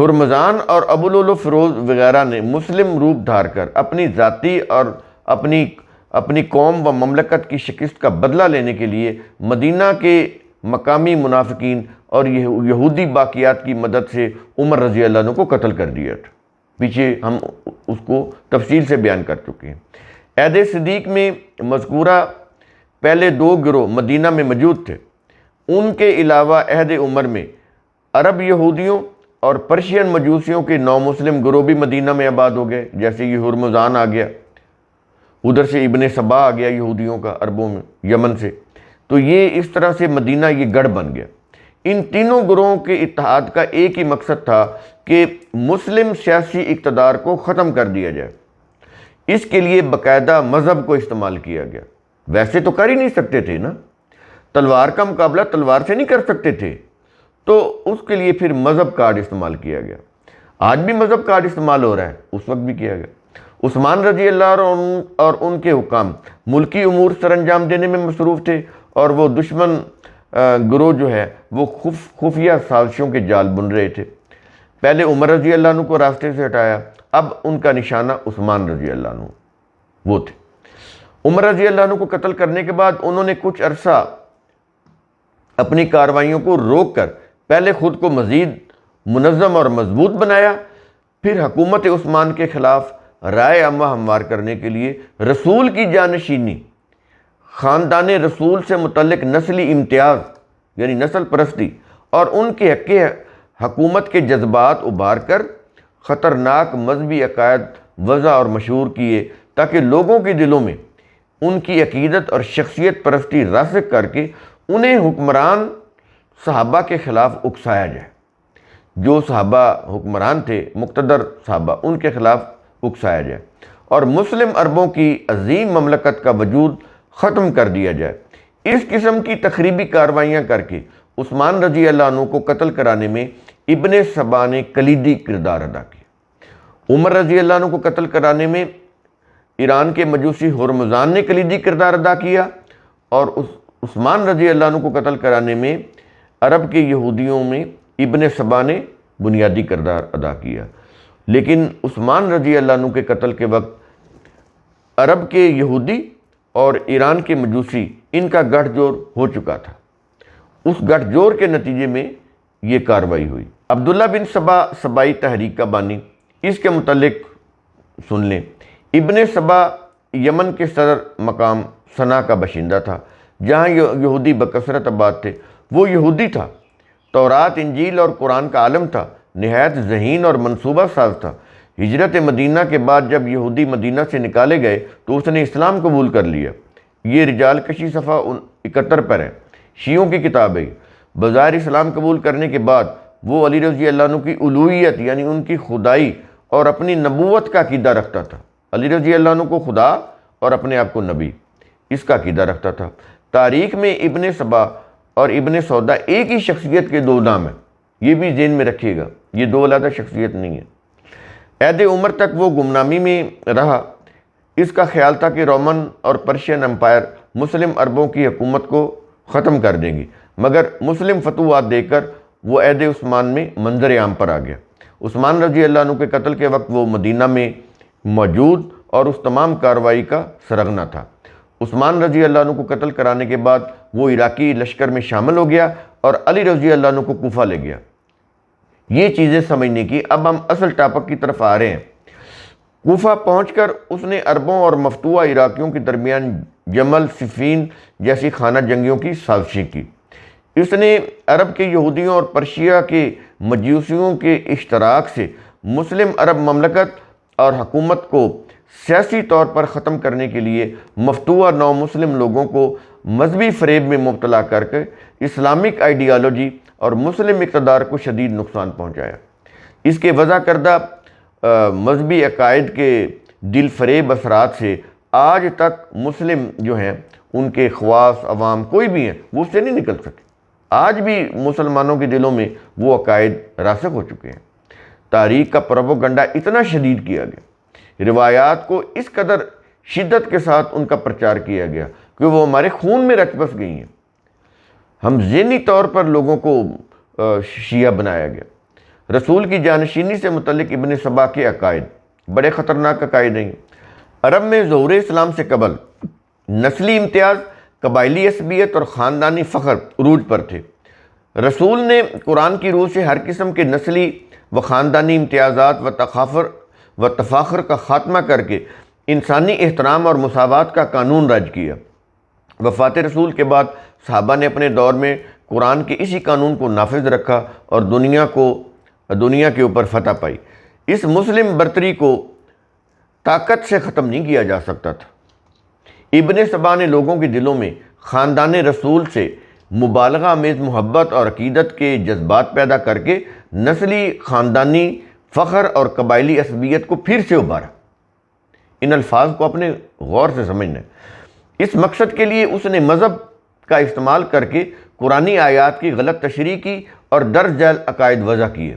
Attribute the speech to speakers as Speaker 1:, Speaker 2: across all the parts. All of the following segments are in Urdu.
Speaker 1: ہرمزان اور ابو لؤلؤ فیروز وغیرہ نے مسلم روپ دھار کر اپنی ذاتی اور اپنی قوم و مملکت کی شکست کا بدلہ لینے کے لیے مدینہ کے مقامی منافقین اور یہودی باقیات کی مدد سے عمر رضی اللہ عنہ کو قتل کر دیا تھا۔ پیچھے ہم اس کو تفصیل سے بیان کر چکے ہیں۔ عہد صدیق میں مذکورہ پہلے 2 گروہ مدینہ میں موجود تھے۔ ان کے علاوہ عہد عمر میں عرب یہودیوں اور پرشین مجوسیوں کے 9 مسلم گروہ بھی مدینہ میں آباد ہو گئے، جیسے یہ ہرمزان آ گیا، ادھر سے ابن سبا آ گیا یہودیوں کا عربوں میں یمن سے، تو یہ اس طرح سے مدینہ یہ گڑھ بن گیا۔ ان تینوں گروہوں کے اتحاد کا ایک ہی مقصد تھا کہ مسلم سیاسی اقتدار کو ختم کر دیا جائے۔ اس کے لیے باقاعدہ مذہب کو استعمال کیا گیا۔ ویسے تو کر ہی نہیں سکتے تھے نا، تلوار کا مقابلہ تلوار سے نہیں کر سکتے تھے، تو اس کے لیے پھر مذہب کارڈ استعمال کیا گیا۔ آج بھی مذہب کارڈ استعمال ہو رہا ہے، اس وقت بھی کیا گیا۔ عثمان رضی اللہ عنہ اور ان کے حکام ملکی امور سر انجام دینے میں مصروف تھے، اور وہ دشمن گروہ جو ہے وہ خفیہ سازشوں کے جال بن رہے تھے۔ پہلے عمر رضی اللہ عنہ کو راستے سے ہٹایا، اب ان کا نشانہ عثمان رضی اللہ عنہ وہ تھے۔ عمر رضی اللہ عنہ کو قتل کرنے کے بعد انہوں نے کچھ عرصہ اپنی کارروائیوں کو روک کر پہلے خود کو مزید منظم اور مضبوط بنایا، پھر حکومت عثمان کے خلاف رائے عامہ ہموار کرنے کے لیے رسول کی جانشینی، خاندان رسول سے متعلق نسلی امتیاز یعنی نسل پرستی اور ان کے حق حکومت کے جذبات ابھار کر خطرناک مذہبی عقائد وضع اور مشہور کیے، تاکہ لوگوں کے دلوں میں ان کی عقیدت اور شخصیت پرستی راسخ کر کے انہیں حکمران صحابہ کے خلاف اکسایا جائے۔ جو صحابہ حکمران تھے، مقتدر صحابہ، ان کے خلاف اکسایا جائے اور مسلم عربوں کی عظیم مملکت کا وجود ختم کر دیا جائے۔ اس قسم کی تخریبی کارروائیاں کر کے عثمان رضی اللہ عنہ کو قتل کرانے میں ابن سبا نے کلیدی کردار ادا کیا۔ عمر رضی اللہ عنہ کو قتل کرانے میں ایران کے مجوسی ہرمزان نے کلیدی کردار ادا کیا، اور عثمان رضی اللہ عنہ کو قتل کرانے میں عرب کے یہودیوں میں ابن سبا نے بنیادی کردار ادا کیا۔ لیکن عثمان رضی اللہ عنہ کے قتل کے وقت عرب کے یہودی اور ایران کے مجوسی ان کا گٹھ جوڑ ہو چکا تھا۔ اس گٹھ جوڑ کے نتیجے میں یہ کارروائی ہوئی۔ عبداللہ بن سبا سبائی تحریک کا بانی، اس کے متعلق سن لیں۔ ابن سبا یمن کے صدر مقام صنعا کا باشندہ تھا، جہاں یہودی بکثرت آباد تھے۔ وہ یہودی تھا، تورات، انجیل اور قرآن کا عالم تھا، نہایت ذہین اور منصوبہ ساز تھا۔ ہجرت مدینہ کے بعد جب یہودی مدینہ سے نکالے گئے تو اس نے اسلام قبول کر لیا۔ یہ رجال کشی صفحہ 71 پر ہے، شیعوں کی کتاب ہے۔ بظاہر اسلام قبول کرنے کے بعد وہ علی رضی اللہ عنہ کی الوہیت یعنی ان کی خدائی اور اپنی نبوت کا عقیدہ رکھتا تھا۔ علی رضی اللہ عنہ کو خدا اور اپنے آپ کو نبی، اس کا عقیدہ رکھتا تھا۔ تاریخ میں ابن سبا اور ابن سودا ایک ہی شخصیت کے 2 نام ہیں، یہ بھی ذہن میں رکھیے گا، یہ 2 علیحدہ شخصیت نہیں ہے۔ عہد عمر تک وہ گمنامی میں رہا۔ اس کا خیال تھا کہ رومن اور پرشین امپائر مسلم عربوں کی حکومت کو ختم کر دیں گی، مگر مسلم فتوحات دے کر وہ عہد عثمان میں منظر عام پر آ گیا۔ عثمان رضی اللہ عنہ کے قتل کے وقت وہ مدینہ میں موجود اور اس تمام کارروائی کا سرغنہ تھا۔ عثمان رضی اللہ عنہ کو قتل کرانے کے بعد وہ عراقی لشکر میں شامل ہو گیا اور علی رضی اللہ عنہ کو کوفہ لے گیا۔ یہ چیزیں سمجھنے کی اب ہم اصل ٹاپک کی طرف آ رہے ہیں۔ کوفہ پہنچ کر اس نے عربوں اور مفتوحہ عراقیوں کے درمیان جمل، صفین جیسی خانہ جنگیوں کی سازشیں کی۔ اس نے عرب کے یہودیوں اور پرشیا کے مجوسیوں کے اشتراک سے مسلم عرب مملکت اور حکومت کو سیاسی طور پر ختم کرنے کے لیے مفتوحہ نو مسلم لوگوں کو مذہبی فریب میں مبتلا کر کے اسلامک آئیڈیالوجی اور مسلم اقتدار کو شدید نقصان پہنچایا۔ اس کے وضع کردہ مذہبی عقائد کے دل فریب اثرات سے آج تک مسلم جو ہیں ان کے خواص عوام کوئی بھی ہیں وہ اس سے نہیں نکل سکے۔ آج بھی مسلمانوں کے دلوں میں وہ عقائد راسخ ہو چکے ہیں۔ تاریخ کا پروپیگنڈا اتنا شدید کیا گیا، روایات کو اس قدر شدت کے ساتھ ان کا پرچار کیا گیا کہ وہ ہمارے خون میں رچ بس گئی ہیں۔ ہم ذہنی طور پر لوگوں کو شیعہ بنایا گیا۔ رسول کی جانشینی سے متعلق ابن سبا کے عقائد بڑے خطرناک عقائد ہیں۔ عرب میں ظہور اسلام سے قبل نسلی امتیاز، قبائلی عصبیت اور خاندانی فخر عروج پر تھے۔ رسول نے قرآن کی روح سے ہر قسم کے نسلی و خاندانی امتیازات و تفاخر کا خاتمہ کر کے انسانی احترام اور مساوات کا قانون رائج کیا۔ وفات رسول کے بعد صحابہ نے اپنے دور میں قرآن کے اسی قانون کو نافذ رکھا اور دنیا کے اوپر فتح پائی۔ اس مسلم برتری کو طاقت سے ختم نہیں کیا جا سکتا تھا۔ ابن سبا نے لوگوں کے دلوں میں خاندان رسول سے مبالغہ آمیز محبت اور عقیدت کے جذبات پیدا کر کے نسلی خاندانی فخر اور قبائلی عصبیت کو پھر سے ابھارا۔ ان الفاظ کو اپنے غور سے سمجھنا ہے۔ اس مقصد کے لیے اس نے مذہب کا استعمال کر کے قرآنی آیات کی غلط تشریح کی اور درج ذیل عقائد وضع کیے،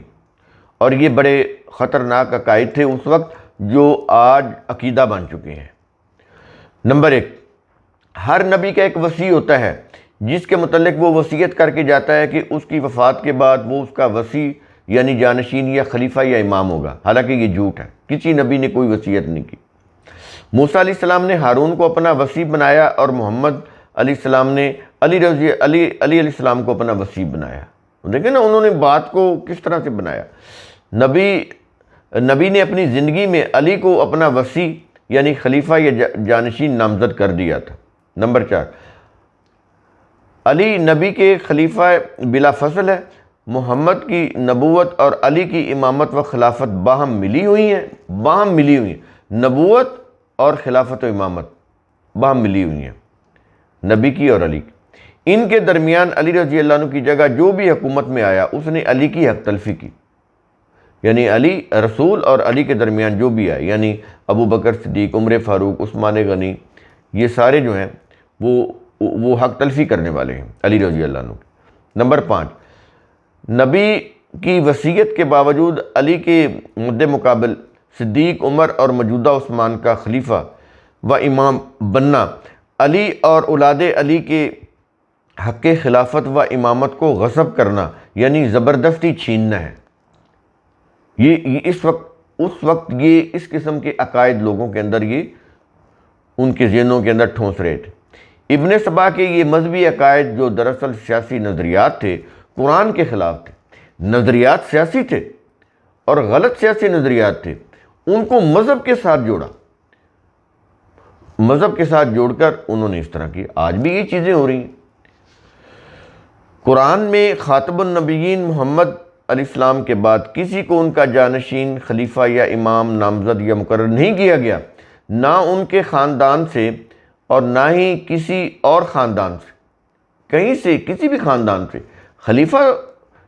Speaker 1: اور یہ بڑے خطرناک عقائد تھے اس وقت جو آج عقیدہ بن چکے ہیں۔ نمبر 1، ہر نبی کا ایک وصی ہوتا ہے جس کے متعلق وہ وصیت کر کے جاتا ہے کہ اس کی وفات کے بعد وہ اس کا وصی یعنی جانشین یا خلیفہ یا امام ہوگا، حالانکہ یہ جھوٹ ہے، کسی نبی نے کوئی وصیت نہیں کی۔ موسیٰ علیہ السلام نے ہارون کو اپنا وصی بنایا اور محمد علیہ السلام نے علی علیہ السلام کو اپنا وصی بنایا۔ دیکھیں نا انہوں نے بات کو کس طرح سے بنایا۔ نبی نے اپنی زندگی میں علی کو اپنا وصی یعنی خلیفہ یا جانشین نامزد کر دیا تھا۔ نمبر 4، علی نبی کے خلیفہ بلا فصل ہے۔ محمد کی نبوت اور علی کی امامت و خلافت باہم ملی ہوئی ہیں۔ نبوت اور خلافت و امامت باہم ملی ہوئی ہیں، نبی کی اور علی کی۔ ان کے درمیان علی رضی اللہ عنہ کی جگہ جو بھی حکومت میں آیا اس نے علی کی حق تلفی کی، یعنی علی رسول اور علی کے درمیان جو بھی آئے، یعنی ابو بکر صدیق، عمر فاروق، عثمان غنی، یہ سارے جو ہیں وہ حق تلفی کرنے والے ہیں علی رضی اللہ عنہ۔ نمبر 5، نبی کی وصیت کے باوجود علی کے مد مقابل صدیق، عمر اور موجودہ عثمان کا خلیفہ و امام بننا علی اور اولاد علی کے حق خلافت و امامت کو غصب کرنا یعنی زبردستی چھیننا ہے۔ یہ اس وقت یہ اس قسم کے عقائد لوگوں کے اندر یہ ان کے ذہنوں کے اندر ٹھونس رہے تھے۔ ابن سبا کے یہ مذہبی عقائد جو دراصل سیاسی نظریات تھے قرآن کے خلاف تھے۔ نظریات سیاسی تھے اور غلط سیاسی نظریات تھے، ان کو مذہب کے ساتھ جوڑا، مذہب کے ساتھ جوڑ کر انہوں نے اس طرح کی۔ آج بھی یہ چیزیں ہو رہی ہیں۔ قرآن میں خاتم النبیین محمد علیہ السلام کے بعد کسی کو ان کا جانشین، خلیفہ یا امام نامزد یا مقرر نہیں کیا گیا، نہ ان کے خاندان سے اور نہ ہی کسی اور خاندان سے، کہیں سے کسی بھی خاندان سے خلیفہ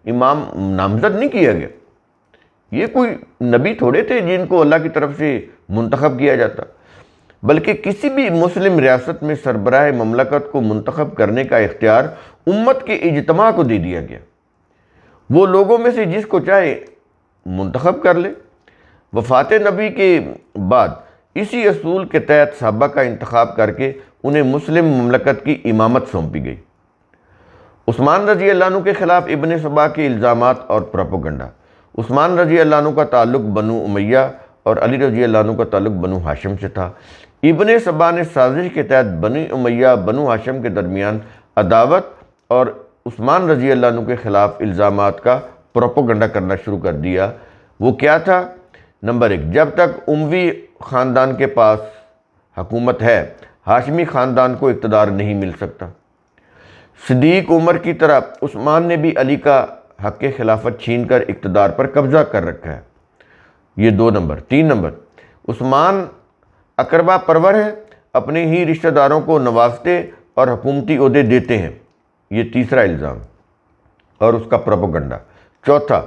Speaker 1: امام نامزد نہیں کیا گیا۔ یہ کوئی نبی تھوڑے تھے جن کو اللہ کی طرف سے منتخب کیا جاتا، بلکہ کسی بھی مسلم ریاست میں سربراہ مملکت کو منتخب کرنے کا اختیار امت کے اجتماع کو دے دیا گیا۔ وہ لوگوں میں سے جس کو چاہے منتخب کر لے۔ وفات نبی کے بعد اسی اصول کے تحت صحابہ کا انتخاب کر کے انہیں مسلم مملکت کی امامت سونپی گئی۔ عثمان رضی اللہ عنہ کے خلاف ابن سبا کے الزامات اور پروپیگنڈا۔ عثمان رضی اللہ عنہ کا تعلق بنو امیہ اور علی رضی اللہ عنہ کا تعلق بنو ہاشم سے تھا۔ ابن سبا نے سازش کے تحت بنو امیہ بنو ہاشم کے درمیان عداوت اور عثمان رضی اللہ عنہ کے خلاف الزامات کا پروپیگنڈا کرنا شروع کر دیا۔ وہ کیا تھا؟ نمبر 1، جب تک اموی خاندان کے پاس حکومت ہے ہاشمی خاندان کو اقتدار نہیں مل سکتا۔ صدیق عمر کی طرح عثمان نے بھی علی کا حق خلافت چھین کر اقتدار پر قبضہ کر رکھا ہے۔ یہ 2 نمبر۔ 3 نمبر، عثمان اقربا پرور ہے، اپنے ہی رشتہ داروں کو نوازتے اور حکومتی عہدے دیتے ہیں۔ یہ تیسرا الزام اور اس کا پروپیگنڈا۔ 4،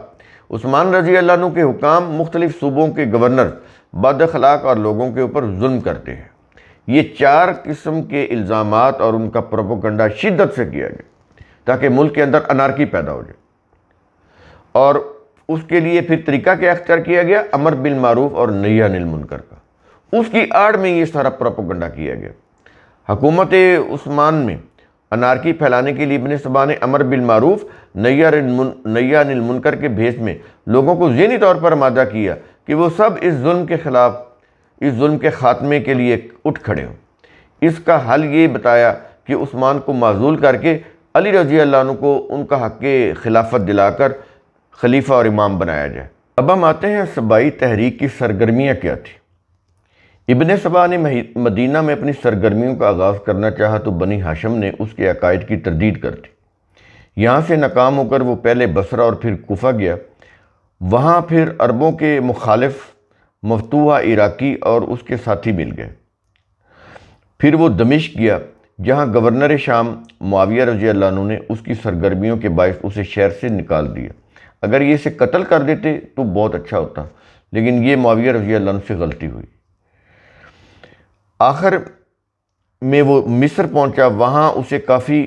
Speaker 1: عثمان رضی اللہ عنہ کے حکام مختلف صوبوں کے گورنر بد اخلاق اور لوگوں کے اوپر ظلم کرتے ہیں۔ یہ 4 قسم کے الزامات اور ان کا پروپیگنڈا شدت سے کیا گیا تاکہ ملک کے اندر انارکی پیدا ہو جائے، اور اس کے لیے پھر طریقہ کیا اختیار کیا گیا؟ امر بالمعروف اور نہی عن المنکر کا۔ اس کی آڑ میں یہ سارا پروپیگنڈا کیا گیا۔ حکومت عثمان میں انارکی پھیلانے کے لیے ابن سبا نے امر بالمعروف نہی عن المنکر کے بھیس میں لوگوں کو ذہنی طور پر آمادہ کیا کہ وہ سب اس ظلم کے خلاف، اس ظلم کے خاتمے کے لیے اٹھ کھڑے ہوں۔ اس کا حل یہ بتایا کہ عثمان کو معزول کر کے علی رضی اللہ عنہ کو ان کا حق خلافت دلا کر خلیفہ اور امام بنایا جائے۔ اب ہم آتے ہیں سبائی تحریک کی سرگرمیاں کیا تھی۔ ابن سبا نے مدینہ میں اپنی سرگرمیوں کا آغاز کرنا چاہا تو بنی ہاشم نے اس کے عقائد کی تردید کر دی۔ یہاں سے ناکام ہو کر وہ پہلے بصرہ اور پھر کوفہ گیا۔ وہاں پھر عربوں کے مخالف مفتوح عراقی اور اس کے ساتھی مل گئے۔ پھر وہ دمشق گیا جہاں گورنر شام معاویہ رضی اللہ عنہ نے اس کی سرگرمیوں کے باعث اسے شہر سے نکال دیا۔ اگر یہ اسے قتل کر دیتے تو بہت اچھا ہوتا، لیکن یہ معاویہ رضی اللہ عنہ سے غلطی ہوئی۔ آخر میں وہ مصر پہنچا، وہاں اسے کافی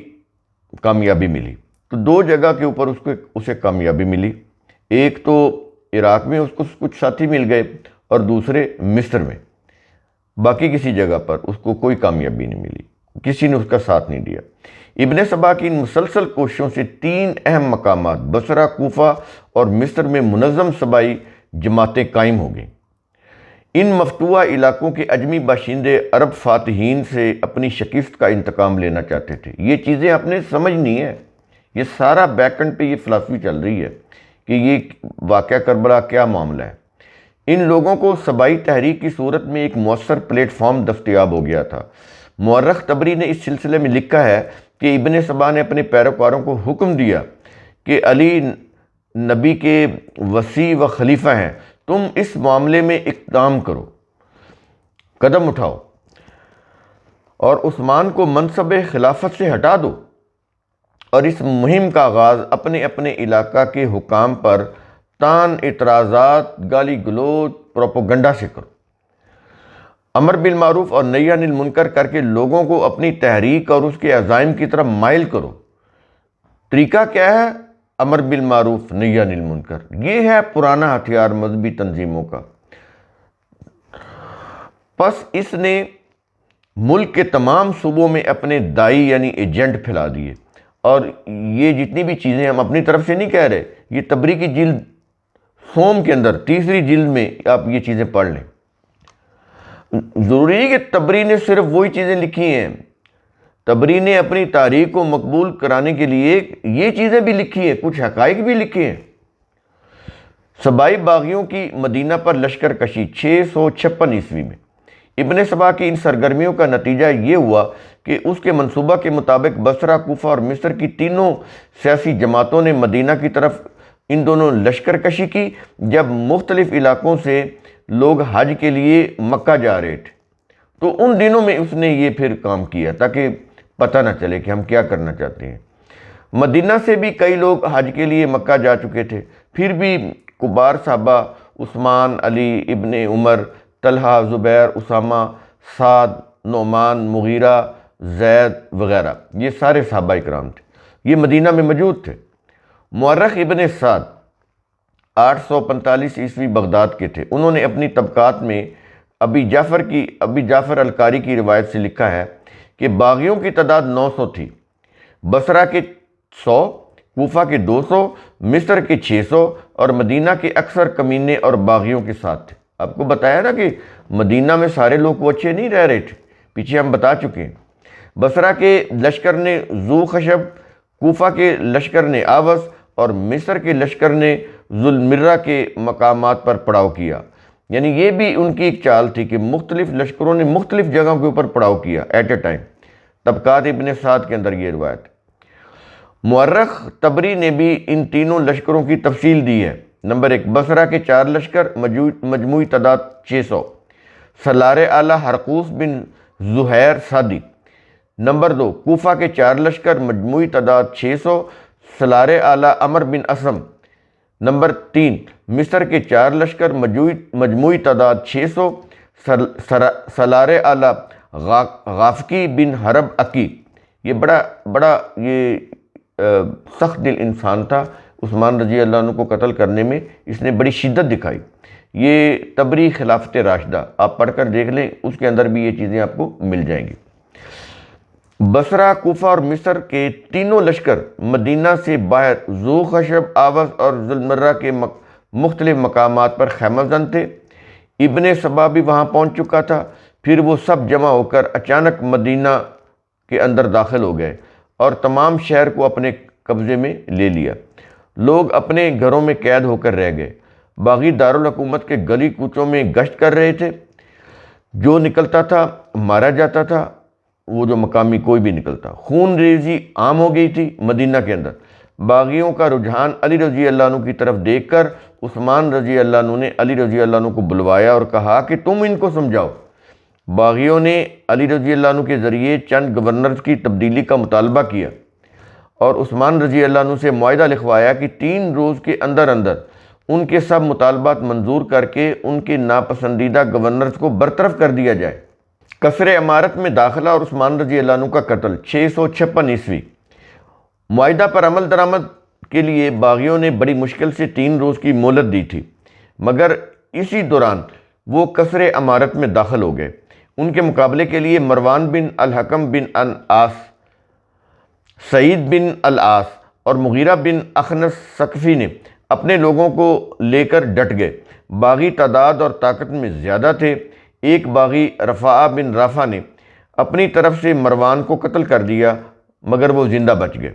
Speaker 1: کامیابی ملی۔ تو دو جگہ کے اوپر اسے کامیابی ملی، ایک تو عراق میں اس کو کچھ ساتھی مل گئے اور دوسرے مصر میں۔ باقی کسی جگہ پر اس کو کوئی کامیابی نہیں ملی، کسی نے اس کا ساتھ نہیں دیا۔ ابن سبا کی ان مسلسل کوششوں سے 3 اہم مقامات بصرہ، کوفہ اور مصر میں منظم سبائی جماعتیں قائم ہو گئیں۔ ان مفتوحہ علاقوں کے اجمی باشندے عرب فاتحین سے اپنی شکست کا انتقام لینا چاہتے تھے۔ یہ چیزیں آپ نے سمجھنی ہے، یہ سارا بیک اینڈ پہ یہ فلسفی چل رہی ہے کہ یہ واقعہ کربلا کیا معاملہ ہے۔ ان لوگوں کو سبائی تحریک کی صورت میں ایک مؤثر پلیٹ فارم دستیاب ہو گیا تھا۔ مورخ طبری نے اس سلسلے میں لکھا ہے کہ ابن سبا نے اپنے پیروکاروں کو حکم دیا کہ علی نبی کے وصی و خلیفہ ہیں، تم اس معاملے میں اقدام کرو، قدم اٹھاؤ اور عثمان کو منصب خلافت سے ہٹا دو، اور اس مہم کا آغاز اپنے اپنے علاقہ کے حکام پر تان، اعتراضات، گالی گلوچ، پروپیگنڈا سے کرو۔ امر بالمعروف اور نہی عن المنکر کر کے لوگوں کو اپنی تحریک اور اس کے عزائم کی طرف مائل کرو۔ طریقہ کیا ہے؟ امر بالمعروف نہی عن المنکر، یہ ہے پرانا ہتھیار مذہبی تنظیموں کا۔ پس اس نے ملک کے تمام صوبوں میں اپنے دائی یعنی ایجنٹ پھیلا دیے، اور یہ جتنی بھی چیزیں ہم اپنی طرف سے نہیں کہہ رہے، یہ طبری کی جلد سوم کے اندر 3 جلد میں آپ یہ چیزیں پڑھ لیں۔ ضروری نہیں کہ طبری نے صرف وہی چیزیں لکھی ہیں، طبری نے اپنی تاریخ کو مقبول کرانے کے لیے یہ چیزیں بھی لکھی ہیں، کچھ حقائق بھی لکھے ہیں۔ سبائی باغیوں کی مدینہ پر لشکر کشی 656 عیسوی میں۔ ابن سبا کی ان سرگرمیوں کا نتیجہ یہ ہوا کہ اس کے منصوبہ کے مطابق بصرہ، کوفہ اور مصر کی تینوں سیاسی جماعتوں نے مدینہ کی طرف ان دونوں لشکر کشی کی۔ جب مختلف علاقوں سے لوگ حج کے لیے مکہ جا رہے تھے تو ان دنوں میں اس نے یہ پھر کام کیا تاکہ پتہ نہ چلے کہ ہم کیا کرنا چاہتے ہیں۔ مدینہ سے بھی کئی لوگ حج کے لیے مکہ جا چکے تھے، پھر بھی کبار صحابہ عثمان، علی، ابن عمر، طلحہ، زبیر، اسامہ، سعد، نعمان، مغیرہ، زید وغیرہ، یہ سارے صحابہ کرام تھے، یہ مدینہ میں موجود تھے۔ مورخ ابن سعد 845 عیسوی بغداد کے تھے۔ انہوں نے اپنی طبقات میں ابی جعفر القاری کی روایت سے لکھا ہے کہ باغیوں کی تعداد 900 تھی، بصرہ کے 100، کوفہ کے 200، مصر کے 600 اور مدینہ کے اکثر کمینے اور باغیوں کے ساتھ تھے۔ آپ کو بتایا نا کہ مدینہ میں سارے لوگ وہ اچھے نہیں رہ رہے تھے، پیچھے ہم بتا چکے ہیں۔ بصرہ کے لشکر نے ذو خشب، کوفہ کے لشکر نے آوس اور مصر کے لشکر نے ذوالمرہ کے مقامات پر پڑاؤ کیا۔ یعنی یہ بھی ان کی ایک چال تھی کہ مختلف لشکروں نے مختلف جگہوں کے اوپر پڑاؤ کیا ایٹ اے ٹائم۔ طبقات ابن سعد کے اندر یہ روایت۔ مورخ طبری نے بھی ان تینوں لشکروں کی تفصیل دی ہے۔ نمبر 1، بصرہ کے 4 لشکر، مجموعی تعداد 600، سالار اعلیٰ ہرقوس بن زہیر سعدی۔ نمبر 2، کوفہ کے 4 لشکر، مجموعی تعداد 600، سالار اعلیٰ عمر بن اسم۔ نمبر 3، مصر کے 4 لشکر، مجموعی تعداد 600، سالار اعلیٰ غافقی بن حرب عقی۔ یہ بڑا یہ سخت دل انسان تھا، عثمان رضی اللہ عنہ کو قتل کرنے میں اس نے بڑی شدت دکھائی۔ یہ طبری خلافت راشدہ آپ پڑھ کر دیکھ لیں، اس کے اندر بھی یہ چیزیں آپ کو مل جائیں گی۔ بصرہ، کوفہ اور مصر کے تینوں لشکر مدینہ سے باہر ذو خشب، آوس اور ذوالمرہ کے مختلف مقامات پر خیمہ زن تھے۔ ابن سبا بھی وہاں پہنچ چکا تھا۔ پھر وہ سب جمع ہو کر اچانک مدینہ کے اندر داخل ہو گئے اور تمام شہر کو اپنے قبضے میں لے لیا۔ لوگ اپنے گھروں میں قید ہو کر رہ گئے۔ باغی دارالحکومت کے گلی کوچوں میں گشت کر رہے تھے۔ جو نکلتا تھا مارا جاتا تھا، وہ جو مقامی کوئی بھی نکلتا۔ خون ریزی عام ہو گئی تھی مدینہ کے اندر۔ باغیوں کا رجحان علی رضی اللہ عنہ کی طرف دیکھ کر عثمان رضی اللہ عنہ نے علی رضی اللہ عنہ کو بلوایا اور کہا کہ تم ان کو سمجھاؤ۔ باغیوں نے علی رضی اللہ عنہ کے ذریعے چند گورنرز کی تبدیلی کا مطالبہ کیا اور عثمان رضی اللہ عنہ سے معاہدہ لکھوایا کہ 3 روز کے اندر اندر ان کے سب مطالبات منظور کر کے ان کے ناپسندیدہ گورنرز کو برطرف کر دیا جائے۔ قصر امارت میں داخلہ اور عثمان رضی اللہ عنہ کا قتل 656 عیسوی۔ معاہدہ پر عمل درآمد کے لیے باغیوں نے بڑی مشکل سے 3 روز کی مہلت دی تھی، مگر اسی دوران وہ قصر امارت میں داخل ہو گئے۔ ان کے مقابلے کے لیے مروان بن الحکم بن العاص، سعید بن العاص اور مغیرہ بن اخنس ثقفی نے اپنے لوگوں کو لے کر ڈٹ گئے۔ باغی تعداد اور طاقت میں زیادہ تھے۔ ایک باغی رفاعہ بن رافع نے اپنی طرف سے مروان کو قتل کر دیا، مگر وہ زندہ بچ گئے۔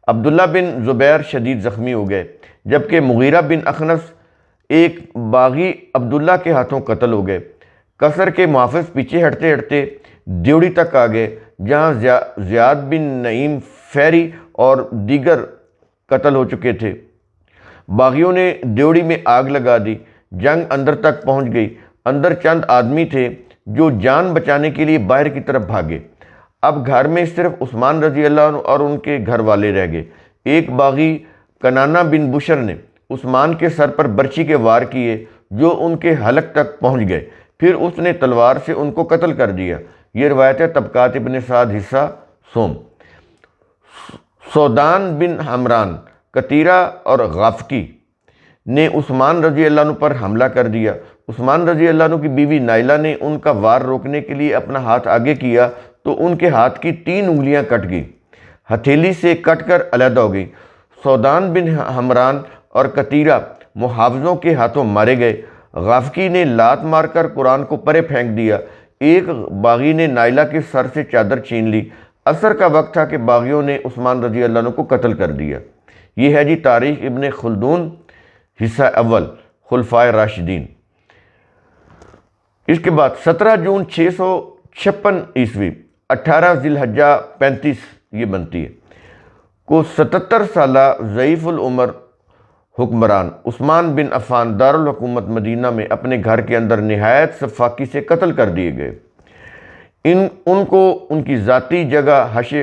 Speaker 1: عبداللہ بن زبیر شدید زخمی ہو گئے، جبکہ مغیرہ بن اخنس ایک باغی عبداللہ کے ہاتھوں قتل ہو گئے۔ قصر کے محافظ پیچھے ہٹتے ہٹتے دیوڑی تک آ گئے، جہاں زیاد بن نعیم فیری اور دیگر قتل ہو چکے تھے۔ باغیوں نے دیوڑی میں آگ لگا دی۔ جنگ اندر تک پہنچ گئی۔ اندر چند آدمی تھے جو جان بچانے کے لیے باہر کی طرف بھاگے۔ اب گھر میں صرف عثمان رضی اللہ عنہ اور ان کے گھر والے رہ گئے۔ ایک باغی کنانہ بن بشر نے عثمان کے سر پر برچی کے وار کیے جو ان کے حلق تک پہنچ گئے، پھر اس نے تلوار سے ان کو قتل کر دیا۔ یہ روایت ہے طبقات ابن سعد حصہ سوم۔ سودان بن حمران، قطیرہ اور غافقی نے عثمان رضی اللہ عنہ پر حملہ کر دیا۔ عثمان رضی اللہ عنہ کی بیوی نائلہ نے ان کا وار روکنے کے لیے اپنا ہاتھ آگے کیا تو ان کے ہاتھ کی 3 انگلیاں کٹ گئیں، ہتھیلی سے کٹ کر علیحدہ ہو گئیں۔ سودان بن حمران اور قطیرہ محافظوں کے ہاتھوں مارے گئے۔ غافقی نے لات مار کر قرآن کو پرے پھینک دیا۔ ایک باغی نے نائلہ کے سر سے چادر چھین لی۔ عصر کا وقت تھا کہ باغیوں نے عثمان رضی اللہ عنہ کو قتل کر دیا۔ یہ ہے جی تاریخ ابن خلدون حصہ اول، خلفائے راشدین۔ اس کے بعد 17 جون 656 عیسوی 18 ذی الحجہ 35 یہ بنتی ہے کو 77 سالہ ضعیف العمر حکمران عثمان بن عفان دارالحکومت مدینہ میں اپنے گھر کے اندر نہایت سفاکی سے قتل کر دیے گئے۔ ان کو ان کی ذاتی جگہ حش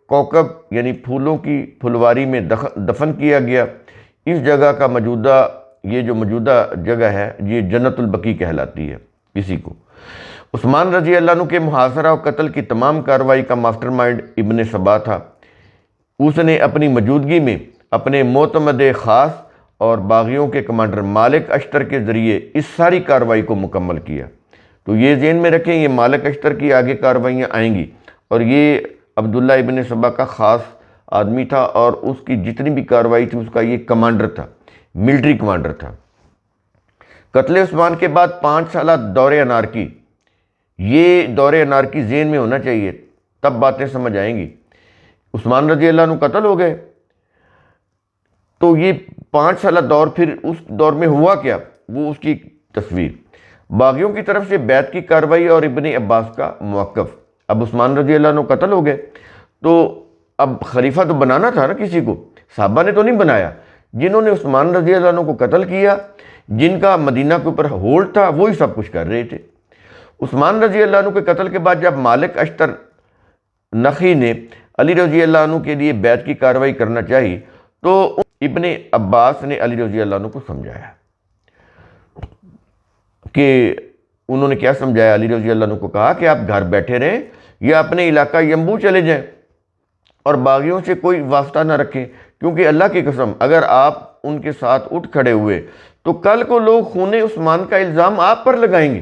Speaker 1: کوکب یعنی پھولوں کی پھلواری میں دفن کیا گیا۔ اس جگہ کا موجودہ جگہ ہے یہ جنت البقیع کہلاتی ہے اسی کو۔ عثمان رضی اللہ عنہ کے محاصرہ و قتل کی تمام کارروائی کا ماسٹر مائنڈ ابن سبا تھا۔ اس نے اپنی موجودگی میں اپنے معتمد خاص اور باغیوں کے کمانڈر مالک اشتر کے ذریعے اس ساری کارروائی کو مکمل کیا۔ تو یہ ذہن میں رکھیں، یہ مالک اشتر کی آگے کارروائیاں آئیں گی، اور یہ عبداللہ ابن سبا کا خاص آدمی تھا اور اس کی جتنی بھی کارروائی تھی اس کا یہ کمانڈر تھا، ملٹری کمانڈر تھا۔ قتل عثمان کے بعد 5 سالہ دور انارکی، یہ دور انارکی ذہن میں ہونا چاہیے، تب باتیں سمجھ آئیں گی۔ عثمان رضی اللہ عنہ قتل ہو گئے تو یہ 5 سالہ دور، پھر اس دور میں ہوا کیا وہ اس کی تصویر۔ باغیوں کی طرف سے بیعت کی کارروائی اور ابن عباس کا موقف۔ اب عثمان رضی اللہ عنہ قتل ہو گئے تو اب خلیفہ تو بنانا تھا نا کسی کو، صحابہ نے تو نہیں بنایا۔ جنہوں نے عثمان رضی اللہ عنہ کو قتل کیا، جن کا مدینہ کے اوپر ہولڈ تھا، وہی سب کچھ کر رہے تھے۔ عثمان رضی اللہ عنہ کے قتل کے بعد جب مالک اشتر نخی نے علی رضی اللہ عنہ کے لیے بیعت کی کارروائی کرنا چاہی تو ابن عباس نے علی رضی اللہ عنہ کو سمجھایا کہ انہوں نے کیا سمجھایا، علی رضی اللہ عنہ کو کہا کہ آپ گھر بیٹھے رہیں یا اپنے علاقہ ینبو چلے جائیں اور باغیوں سے کوئی واسطہ نہ رکھیں، کیونکہ اللہ کی قسم اگر آپ ان کے ساتھ اٹھ کھڑے ہوئے تو کل کو لوگ خون عثمان کا الزام آپ پر لگائیں گے،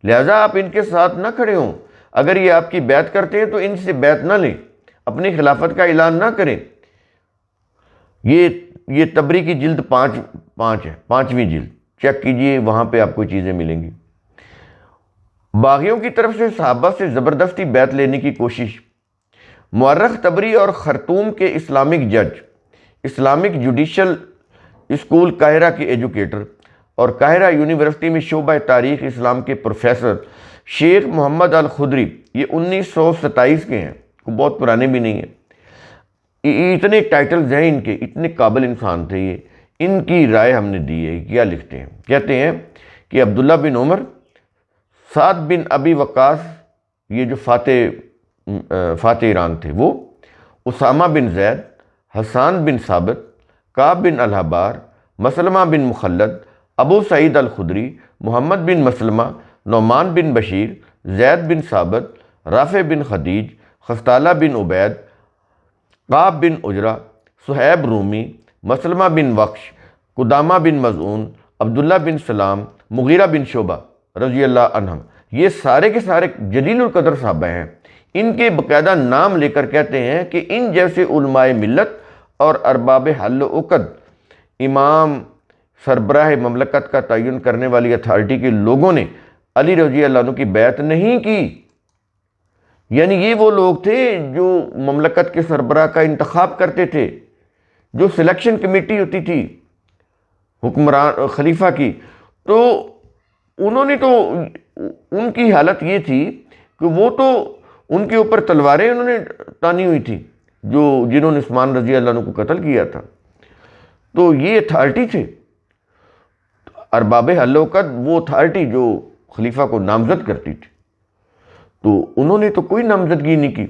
Speaker 1: لہذا آپ ان کے ساتھ نہ کھڑے ہوں۔ اگر یہ آپ کی بیعت کرتے ہیں تو ان سے بیعت نہ لیں، اپنی خلافت کا اعلان نہ کریں۔ یہ تبری کی جلد 5 ہے، 5ویں جلد، چیک کیجئے، وہاں پہ آپ کو چیزیں ملیں گی۔ باغیوں کی طرف سے صحابہ سے زبردستی بیعت لینے کی کوشش۔ مورخ تبری اور خرطوم کے اسلامک جج، اسلامک جوڈیشل اسکول قاہرہ کے ایجوکیٹر اور قاہرہ یونیورسٹی میں شعبہ تاریخ اسلام کے پروفیسر شیخ محمد الخدری، یہ 1927 کے ہیں، کوئی بہت پرانے بھی نہیں ہیں، اتنے ٹائٹلز ہیں ان کے، اتنے قابل انسان تھے یہ، ان کی رائے ہم نے دی ہے۔ کیا لکھتے ہیں؟ کہتے ہیں کہ عبداللہ بن عمر، سعد بن ابی وقاص، یہ جو فاتح ایران تھے وہ، اسامہ بن زید، حسان بن ثابت، کعب بن الحبار، مسلمہ بن مخلد، ابو سعید الخدری، محمد بن مسلمہ، نعمان بن بشیر، زید بن ثابت، رافع بن خدیج، خستالہ بن عبید، کعب بن عجرہ، صہیب رومی، مسلمہ بن وقش، قدامہ بن مظعون، عبداللہ بن سلام، مغیرہ بن شعبہ رضی اللہ عنہم، یہ سارے کے سارے جلیل القدر صحابہ ہیں۔ ان کے باقاعدہ نام لے کر کہتے ہیں کہ ان جیسے علماء ملت اور ارباب حل و عقد، امام سربراہ مملکت کا تعین کرنے والی اتھارٹی کے لوگوں نے علی رضی اللہ عنہ کی بیعت نہیں کی۔ یعنی یہ وہ لوگ تھے جو مملکت کے سربراہ کا انتخاب کرتے تھے، جو سلیکشن کمیٹی ہوتی تھی حکمران خلیفہ کی، تو انہوں نے تو، ان کی حالت یہ تھی کہ وہ تو ان کے اوپر تلواریں انہوں نے تانی ہوئی تھی، جنہوں نے عثمان رضی اللہ عنہ کو قتل کیا تھا، تو یہ اتھارٹی تھے ارباب حل و عقد، وہ اتھارٹی جو خلیفہ کو نامزد کرتی تھی، تو انہوں نے تو کوئی نامزدگی نہیں کی،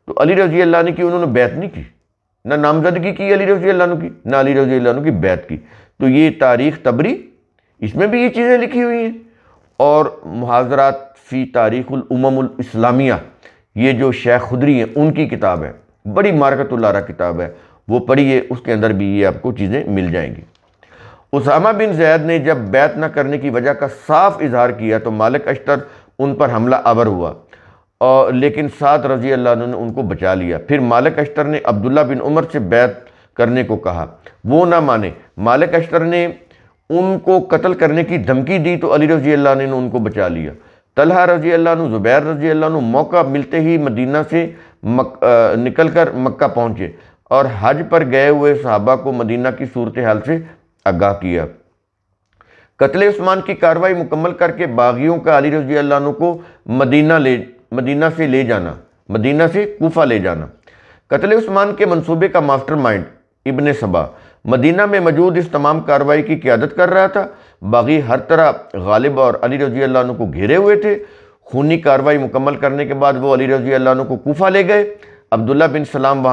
Speaker 1: تو علی رضی اللہ عنہ کی انہوں نے بیعت نہیں کی، نہ نامزدگی کی علی رضی اللہ عنہ کی، نہ علی رضی اللہ عنہ کی بیعت کی۔ تو یہ تاریخ تبری، اس میں بھی یہ چیزیں لکھی ہوئی ہیں، اور محاضرات فی تاریخ الامم الاسلامیہ، یہ جو شیخ خدری ہیں ان کی کتاب ہے، بڑی مارکت الارا کتاب ہے، وہ پڑھیے، اس کے اندر بھی یہ آپ کو چیزیں مل جائیں گی۔ اسامہ بن زید نے جب بیعت نہ کرنے کی وجہ کا صاف اظہار کیا تو مالک اشتر ان پر حملہ آور ہوا، لیکن سعد رضی اللہ عنہ نے ان کو بچا لیا۔ پھر مالک اشتر نے عبداللہ بن عمر سے بیعت کرنے کو کہا، وہ نہ مانے، مالک اشتر نے ان کو قتل کرنے کی دھمکی دی تو علی رضی اللہ عنہ نے ان کو بچا لیا۔ طلحہ رضی اللہ عنہ، زبیر رضی اللہ عنہ موقع ملتے ہی مدینہ سے نکل کر مکہ پہنچے اور حج پر گئے ہوئے صحابہ کو مدینہ کی صورتحال سے آگاہ کیا۔ قتل عثمان کی کارروائی مکمل کر کے باغیوں کا علی رضی اللہ عنہ کو مدینہ سے کوفہ لے جانا۔ قتل عثمان کے منصوبے کا ماسٹر مائنڈ ابن سبا مدینہ میں موجود اس تمام کارروائی کی قیادت کر رہا تھا۔ باغی ہر طرح غالب اور علی رضی اللہ عنہ کو گھیرے ہوئے تھے۔ خونی کارروائی مکمل کرنے کے بعد وہ علی رضی اللہ عنہ کو کوفہ لے گئے۔ عبداللہ بن سلام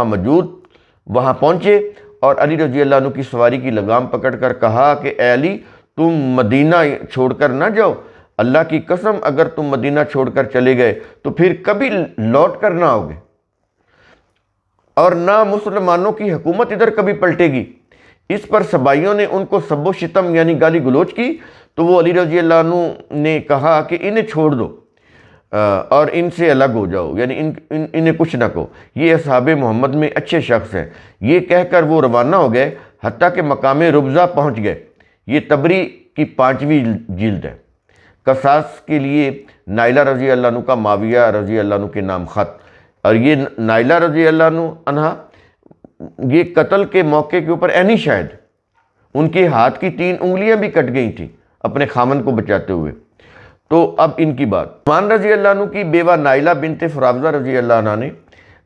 Speaker 1: وہاں پہنچے اور علی رضی اللہ عنہ کی سواری کی لگام پکڑ کر کہا کہ اے علی، تم مدینہ چھوڑ کر نہ جاؤ، اللہ کی قسم اگر تم مدینہ چھوڑ کر چلے گئے تو پھر کبھی لوٹ کر نہ آؤ گے، اور نہ مسلمانوں کی حکومت ادھر کبھی پلٹے گی۔ اس پر سبائیوں نے ان کو سب و شتم یعنی گالی گلوچ کی، تو وہ علی رضی اللہ عنہ نے کہا کہ انہیں چھوڑ دو اور ان سے الگ ہو جاؤ، یعنی انہیں کچھ نہ کہو، یہ اصحاب محمد میں اچھے شخص ہیں۔ یہ کہہ کر وہ روانہ ہو گئے، حتیٰ کہ مقام ربضہ پہنچ گئے۔ یہ تبری کی 5ویں جلد ہے۔ قصاص کے لیے نائلہ رضی اللہ عنہ کا معاویہ رضی اللہ عنہ کے نام خط، اور یہ نائلہ رضی اللہ عنہ یہ قتل کے موقع کے اوپر عینی شاہد، ان کے ہاتھ کی 3 انگلیاں بھی کٹ گئی تھیں اپنے خامن کو بچاتے ہوئے۔ تو اب ان کی بات، عثمان رضی اللہ عنہ کی بیوہ نائلہ بنت فراوزہ رضی اللہ عنہ نے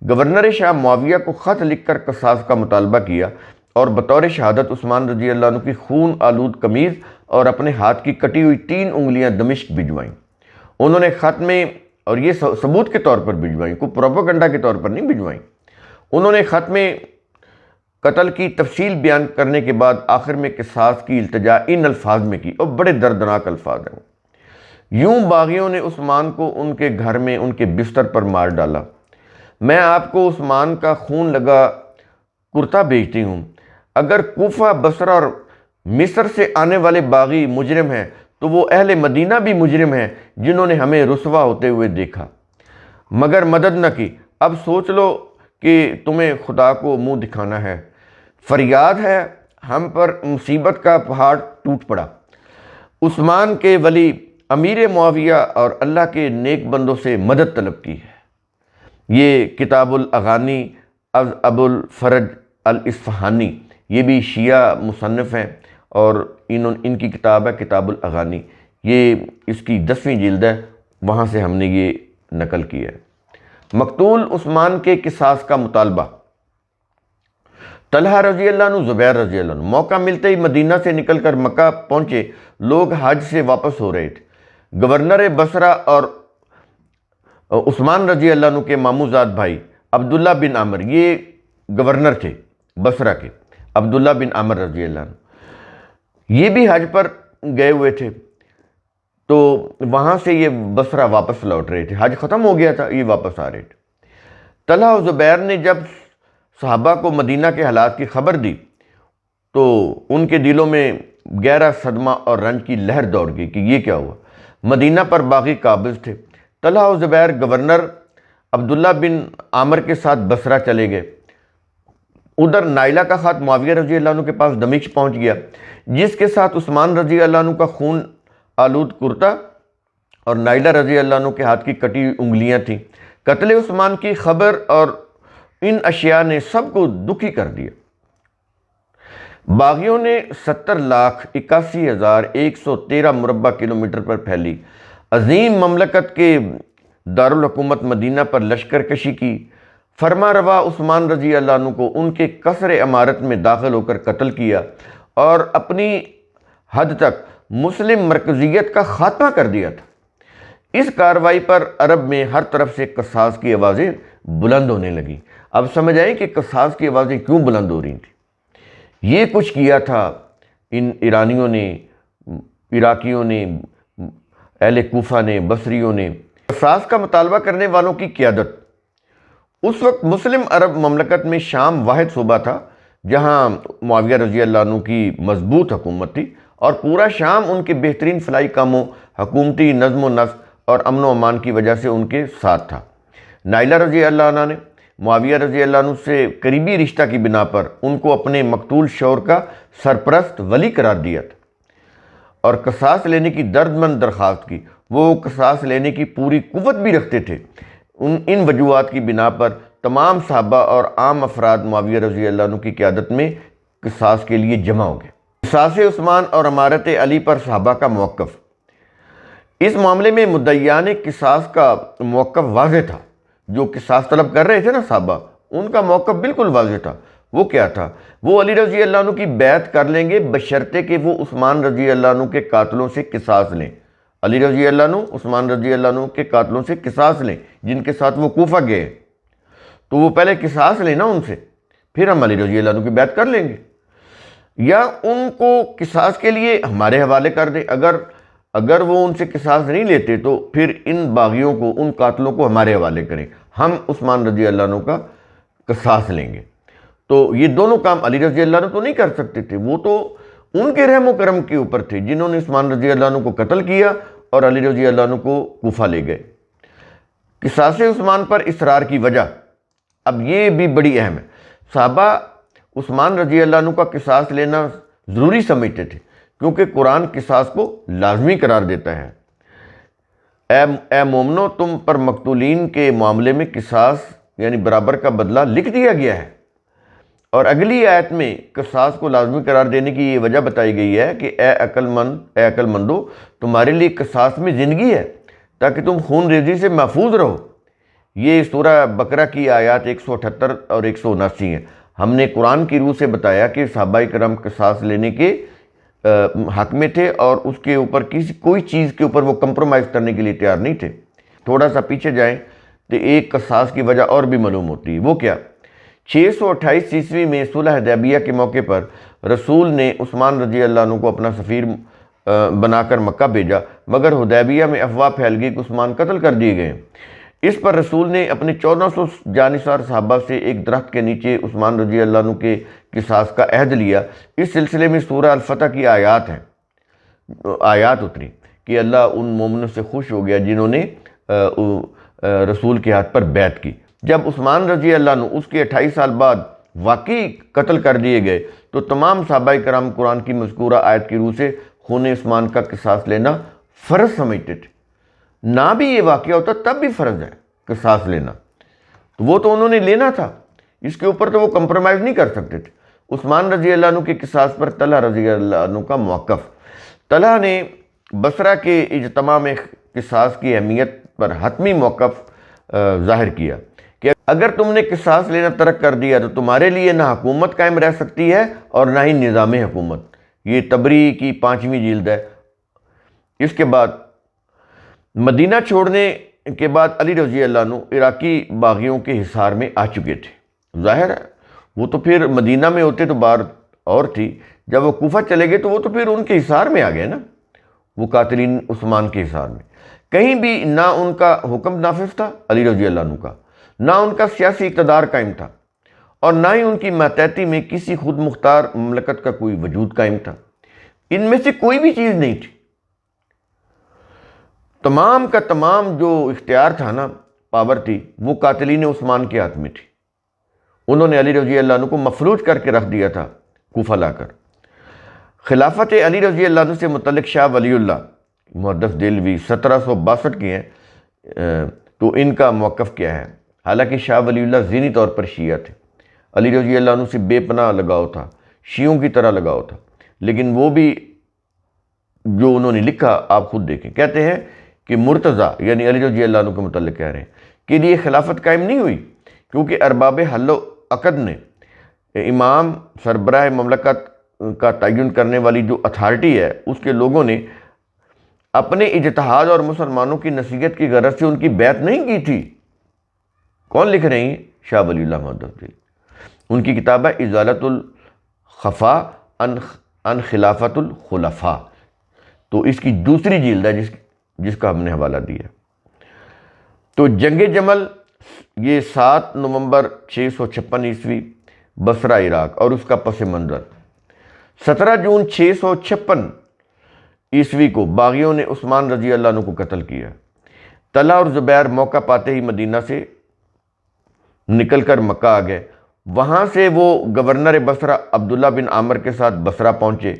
Speaker 1: گورنر شام معاویہ کو خط لکھ کر قصاص کا مطالبہ کیا اور بطور شہادت عثمان رضی اللہ عنہ کی خون آلود قمیض اور اپنے ہاتھ کی کٹی ہوئی 3 انگلیاں دمشق بھجوائیں۔ انہوں نے خط میں، اور یہ ثبوت کے طور پر بھجوائیں، کوئی پروپیگنڈا کے طور پر نہیں بھجوائیں، انہوں نے خط میں قتل کی تفصیل بیان کرنے کے بعد آخر میں قصاص کی التجا ان الفاظ میں کی، اور بڑے دردناک الفاظ ہیں۔ یوں باغیوں نے عثمان کو ان کے گھر میں ان کے بستر پر مار ڈالا۔ میں آپ کو عثمان کا خون لگا کرتا بھیجتی ہوں۔ اگر کوفہ، بصرہ اور مصر سے آنے والے باغی مجرم ہیں تو وہ اہل مدینہ بھی مجرم ہیں جنہوں نے ہمیں رسوا ہوتے ہوئے دیکھا۔ مگر مدد نہ کی۔ اب سوچ لو کہ تمہیں خدا کو منہ دکھانا ہے۔ فریاد ہے ہم پر مصیبت کا پہاڑ ٹوٹ پڑا۔ عثمان کے ولی امیر معاویہ اور اللہ کے نیک بندوں سے مدد طلب کی ہے۔ یہ کتاب الاغانی از ابو الفرج الاصفہانی، یہ بھی شیعہ مصنف ہیں اور ان کی کتاب ہے کتاب الاغانی، یہ اس کی 10ویں جلد ہے، وہاں سے ہم نے یہ نقل کیا ہے۔ مقتول عثمان کے قصاص کا مطالبہ۔ طلحہ رضی اللہ عنہ، زبیر رضی اللہ عنہ موقع ملتے ہی مدینہ سے نکل کر مکہ پہنچے۔ لوگ حج سے واپس ہو رہے تھے۔ گورنر بصرہ اور عثمان رضی اللہ عنہ کے ماموزاد بھائی عبداللہ بن عامر، یہ گورنر تھے بصرہ کے، عبداللہ بن عامر رضی اللہ عنہ، یہ بھی حج پر گئے ہوئے تھے، تو وہاں سے یہ بصرہ واپس لوٹ رہے تھے، حج ختم ہو گیا تھا، یہ واپس آ رہے تھے۔ طلحہ و زبیر نے جب صحابہ کو مدینہ کے حالات کی خبر دی تو ان کے دلوں میں گہرا صدمہ اور رنج کی لہر دوڑ گئی کہ یہ کیا ہوا۔ مدینہ پر باغی قابض تھے۔ طلحہ و زبیر گورنر عبداللہ بن عامر کے ساتھ بصرہ چلے گئے۔ ادھر نائلہ کا خط معاویہ رضی اللہ عنہ کے پاس دمشق پہنچ گیا، جس کے ساتھ عثمان رضی اللہ عنہ کا خون آلود کرتا اور نائلہ رضی اللہ عنہ کے ہاتھ کی کٹی ہوئی انگلیاں تھیں۔ قتل عثمان کی خبر اور ان اشیاء نے سب کو دکھی کر دیا۔ باغیوں نے 70,81,113 مربع کلومیٹر پر پھیلی عظیم مملکت کے دارالحکومت مدینہ پر لشکر کشی کی۔ فرما روا عثمان رضی اللہ عنہ کو ان کے قصر عمارت میں داخل ہو کر قتل کیا اور اپنی حد تک مسلم مرکزیت کا خاتمہ کر دیا تھا۔ اس کارروائی پر عرب میں ہر طرف سے قصاص کی آوازیں بلند ہونے لگیں۔ اب سمجھ آئیں کہ قصاص کی آوازیں کیوں بلند ہو رہی تھیں۔ یہ کچھ کیا تھا ان ایرانیوں نے، عراقیوں نے، اہل کوفہ نے، بصریوں نے۔ قصاص کا مطالبہ کرنے والوں کی قیادت۔ اس وقت مسلم عرب مملکت میں شام واحد صوبہ تھا جہاں معاویہ رضی اللہ عنہ کی مضبوط حکومت تھی اور پورا شام ان کے بہترین فلاحی کاموں، حکومتی نظم و نسق اور امن و امان کی وجہ سے ان کے ساتھ تھا۔ نائلہ رضی اللہ عنہ نے معاویہ رضی اللہ عنہ سے قریبی رشتہ کی بنا پر ان کو اپنے مقتول شوہر کا سرپرست ولی قرار دیا تھا اور قصاص لینے کی دردمند درخواست کی۔ وہ قصاص لینے کی پوری قوت بھی رکھتے تھے۔ ان وجوہات کی بنا پر تمام صحابہ اور عام افراد معاویہ رضی اللہ عنہ کی قیادت میں قصاص کے لیے جمع ہو گئے۔ قصاص عثمان اور امارت علی پر صحابہ کا موقف۔ اس معاملے میں مدعیان قصاص کا موقف واضح تھا۔ جو قصاص طلب کر رہے تھے نا صحابہ، ان کا موقف بالکل واضح تھا۔ وہ کیا تھا؟ وہ علی رضی اللہ عنہ کی بیعت کر لیں گے بشرطے کہ وہ عثمان رضی اللہ عنہ کے قاتلوں سے قصاص لیں۔ علی رضی اللہ عنہ عثمان رضی اللہ عنہ کے قاتلوں سے قصاص لیں جن کے ساتھ وہ کوفہ گئے، تو وہ پہلے قصاص لیں نا ان سے، پھر ہم علی رضی اللہ عنہ کی بیعت کر لیں گے، یا ان کو قصاص کے لیے ہمارے حوالے کر دیں۔ اگر وہ ان سے قصاص نہیں لیتے تو پھر ان باغیوں کو، ان قاتلوں کو ہمارے حوالے کریں، ہم عثمان رضی اللہ عنہ کا قصاص لیں گے۔ تو یہ دونوں کام علی رضی اللہ عنہ تو نہیں کر سکتے تھے، وہ تو ان کے رحم و کرم کے اوپر تھے جنہوں نے عثمان رضی اللہ عنہ کو قتل کیا اور علی رضی اللہ عنہ کو کوفہ لے گئے۔ قصاص عثمان پر اصرار کی وجہ، اب یہ بھی بڑی اہم ہے۔ صحابہ عثمان رضی اللہ عنہ کا قصاص لینا ضروری سمجھتے تھے کیونکہ قرآن قصاص کو لازمی قرار دیتا ہے۔ اے مومنو، تم پر مقتولین کے معاملے میں قصاص یعنی برابر کا بدلہ لکھ دیا گیا ہے۔ اور اگلی آیت میں قصاص کو لازمی قرار دینے کی یہ وجہ بتائی گئی ہے کہ اے عقل مندو، تمہارے لیے قصاص میں زندگی ہے تاکہ تم خون ریزی سے محفوظ رہو۔ یہ سورہ بقرہ کی آیات 178 اور 179 ہیں۔ ہم نے قرآن کی روح سے بتایا کہ صحابہ کرام قصاص لینے کے حق میں تھے اور اس کے اوپر کوئی چیز کے اوپر وہ کمپرومائز کرنے کے لیے تیار نہیں تھے۔ تھوڑا سا پیچھے جائیں تو ایک قصاص کی وجہ اور بھی معلوم ہوتی ہے۔ وہ کیا؟ 628 عیسوی میں صلح حدیبیہ کے موقع پر رسول نے عثمان رضی اللہ عنہ کو اپنا سفیر بنا کر مکہ بھیجا، مگر حدیبیہ میں افواہ پھیل گئی کہ عثمان قتل کر دیے گئے۔ اس پر رسول نے اپنے 1400 جانثار صحابہ سے ایک درخت کے نیچے عثمان رضی اللہ عنہ کے قصاص کا عہد لیا۔ اس سلسلے میں سورہ الفتح کی آیات اتری کہ اللہ ان مومنوں سے خوش ہو گیا جنہوں نے رسول کے ہاتھ پر بیعت کی۔ جب عثمان رضی اللہ عنہ اس کے 28 سال بعد واقعی قتل کر دیے گئے تو تمام صحابہ کرام قرآن کی مذکورہ آیت کی روح سے خون عثمان کا قصاص لینا فرض سمجھتے تھے۔ نہ بھی یہ واقعہ ہوتا تب بھی فرض ہے قصاص لینا، تو وہ تو انہوں نے لینا تھا، اس کے اوپر تو وہ کمپرومائز نہیں کر سکتے تھے۔ عثمان رضی اللہ عنہ کے قصاص پر طلحہ رضی اللہ عنہ کا موقف۔ طلحہ نے بصرہ کے اجتماع میں قصاص کی اہمیت پر حتمی موقف ظاہر کیا کہ اگر تم نے قصاص لینا ترک کر دیا تو تمہارے لیے نہ حکومت قائم رہ سکتی ہے اور نہ ہی نظام حکومت۔ یہ تبری کی 5ویں جلد ہے۔ اس کے بعد مدینہ چھوڑنے کے بعد علی رضی اللہ عنہ عراقی باغیوں کے حصار میں آ چکے تھے۔ ظاہر ہے وہ تو پھر مدینہ میں ہوتے تو بات اور تھی، جب وہ کوفہ چلے گئے تو وہ تو پھر ان کے حصار میں آ گئے نا، وہ قاتلین عثمان کے حصار میں۔ کہیں بھی نہ ان کا حکم نافذ تھا علی رضی اللہ عنہ کا، نہ ان کا سیاسی اقتدار قائم تھا، اور نہ ہی ان کی ماتحتی میں کسی خود مختار مملکت کا کوئی وجود قائم تھا۔ ان میں سے کوئی بھی چیز نہیں تھی۔ تمام کا تمام جو اختیار تھا نا، پاور تھی، وہ قاتلین عثمان کے ہاتھ میں تھی۔ انہوں نے علی رضی اللہ عنہ کو مفلوج کر کے رکھ دیا تھا کوفہ لا کر۔ خلافت علی رضی اللہ عنہ سے متعلق شاہ ولی اللہ محدث دہلوی 1762 کے ہیں، تو ان کا موقف کیا ہے؟ حالانکہ شاہ ولی اللہ ذہنی طور پر شیعہ تھے، علی رضی اللہ عنہ سے بے پناہ لگاؤ تھا، شیعوں کی طرح لگاؤ تھا، لیکن وہ بھی جو انہوں نے لکھا آپ خود دیکھیں۔ کہتے ہیں کہ مرتضیٰ یعنی علی رضی اللہ عنہ کے متعلق کہہ رہے ہیں کہ لیے خلافت قائم نہیں ہوئی، کیونکہ ارباب حل و عقد نے امام سربراہ مملکت کا تعین کرنے والی جو اتھارٹی ہے، اس کے لوگوں نے اپنے اجتہاد اور مسلمانوں کی نصیحت کی غرض سے ان کی بیعت نہیں کی تھی۔ کون لکھ رہے ہیں؟ شاہ ولی اللہ محدث دہلوی۔ ان کی کتاب ہے ازالۃ الخفا عن خلافت الخلفاء، تو اس کی دوسری جلد ہے جس کا ہم نے حوالہ دیا۔ تو جنگ جمل یہ 7 نومبر 656 عیسوی بصرہ عراق اور اس کا پس منظر۔ 17 جون 656 عیسوی کو باغیوں نے عثمان رضی اللہ عنہ کو قتل کیا۔ طلحہ اور زبیر موقع پاتے ہی مدینہ سے نکل کر مکہ آ گئے۔ وہاں سے وہ گورنر بصرہ عبداللہ بن عامر کے ساتھ بصرہ پہنچے۔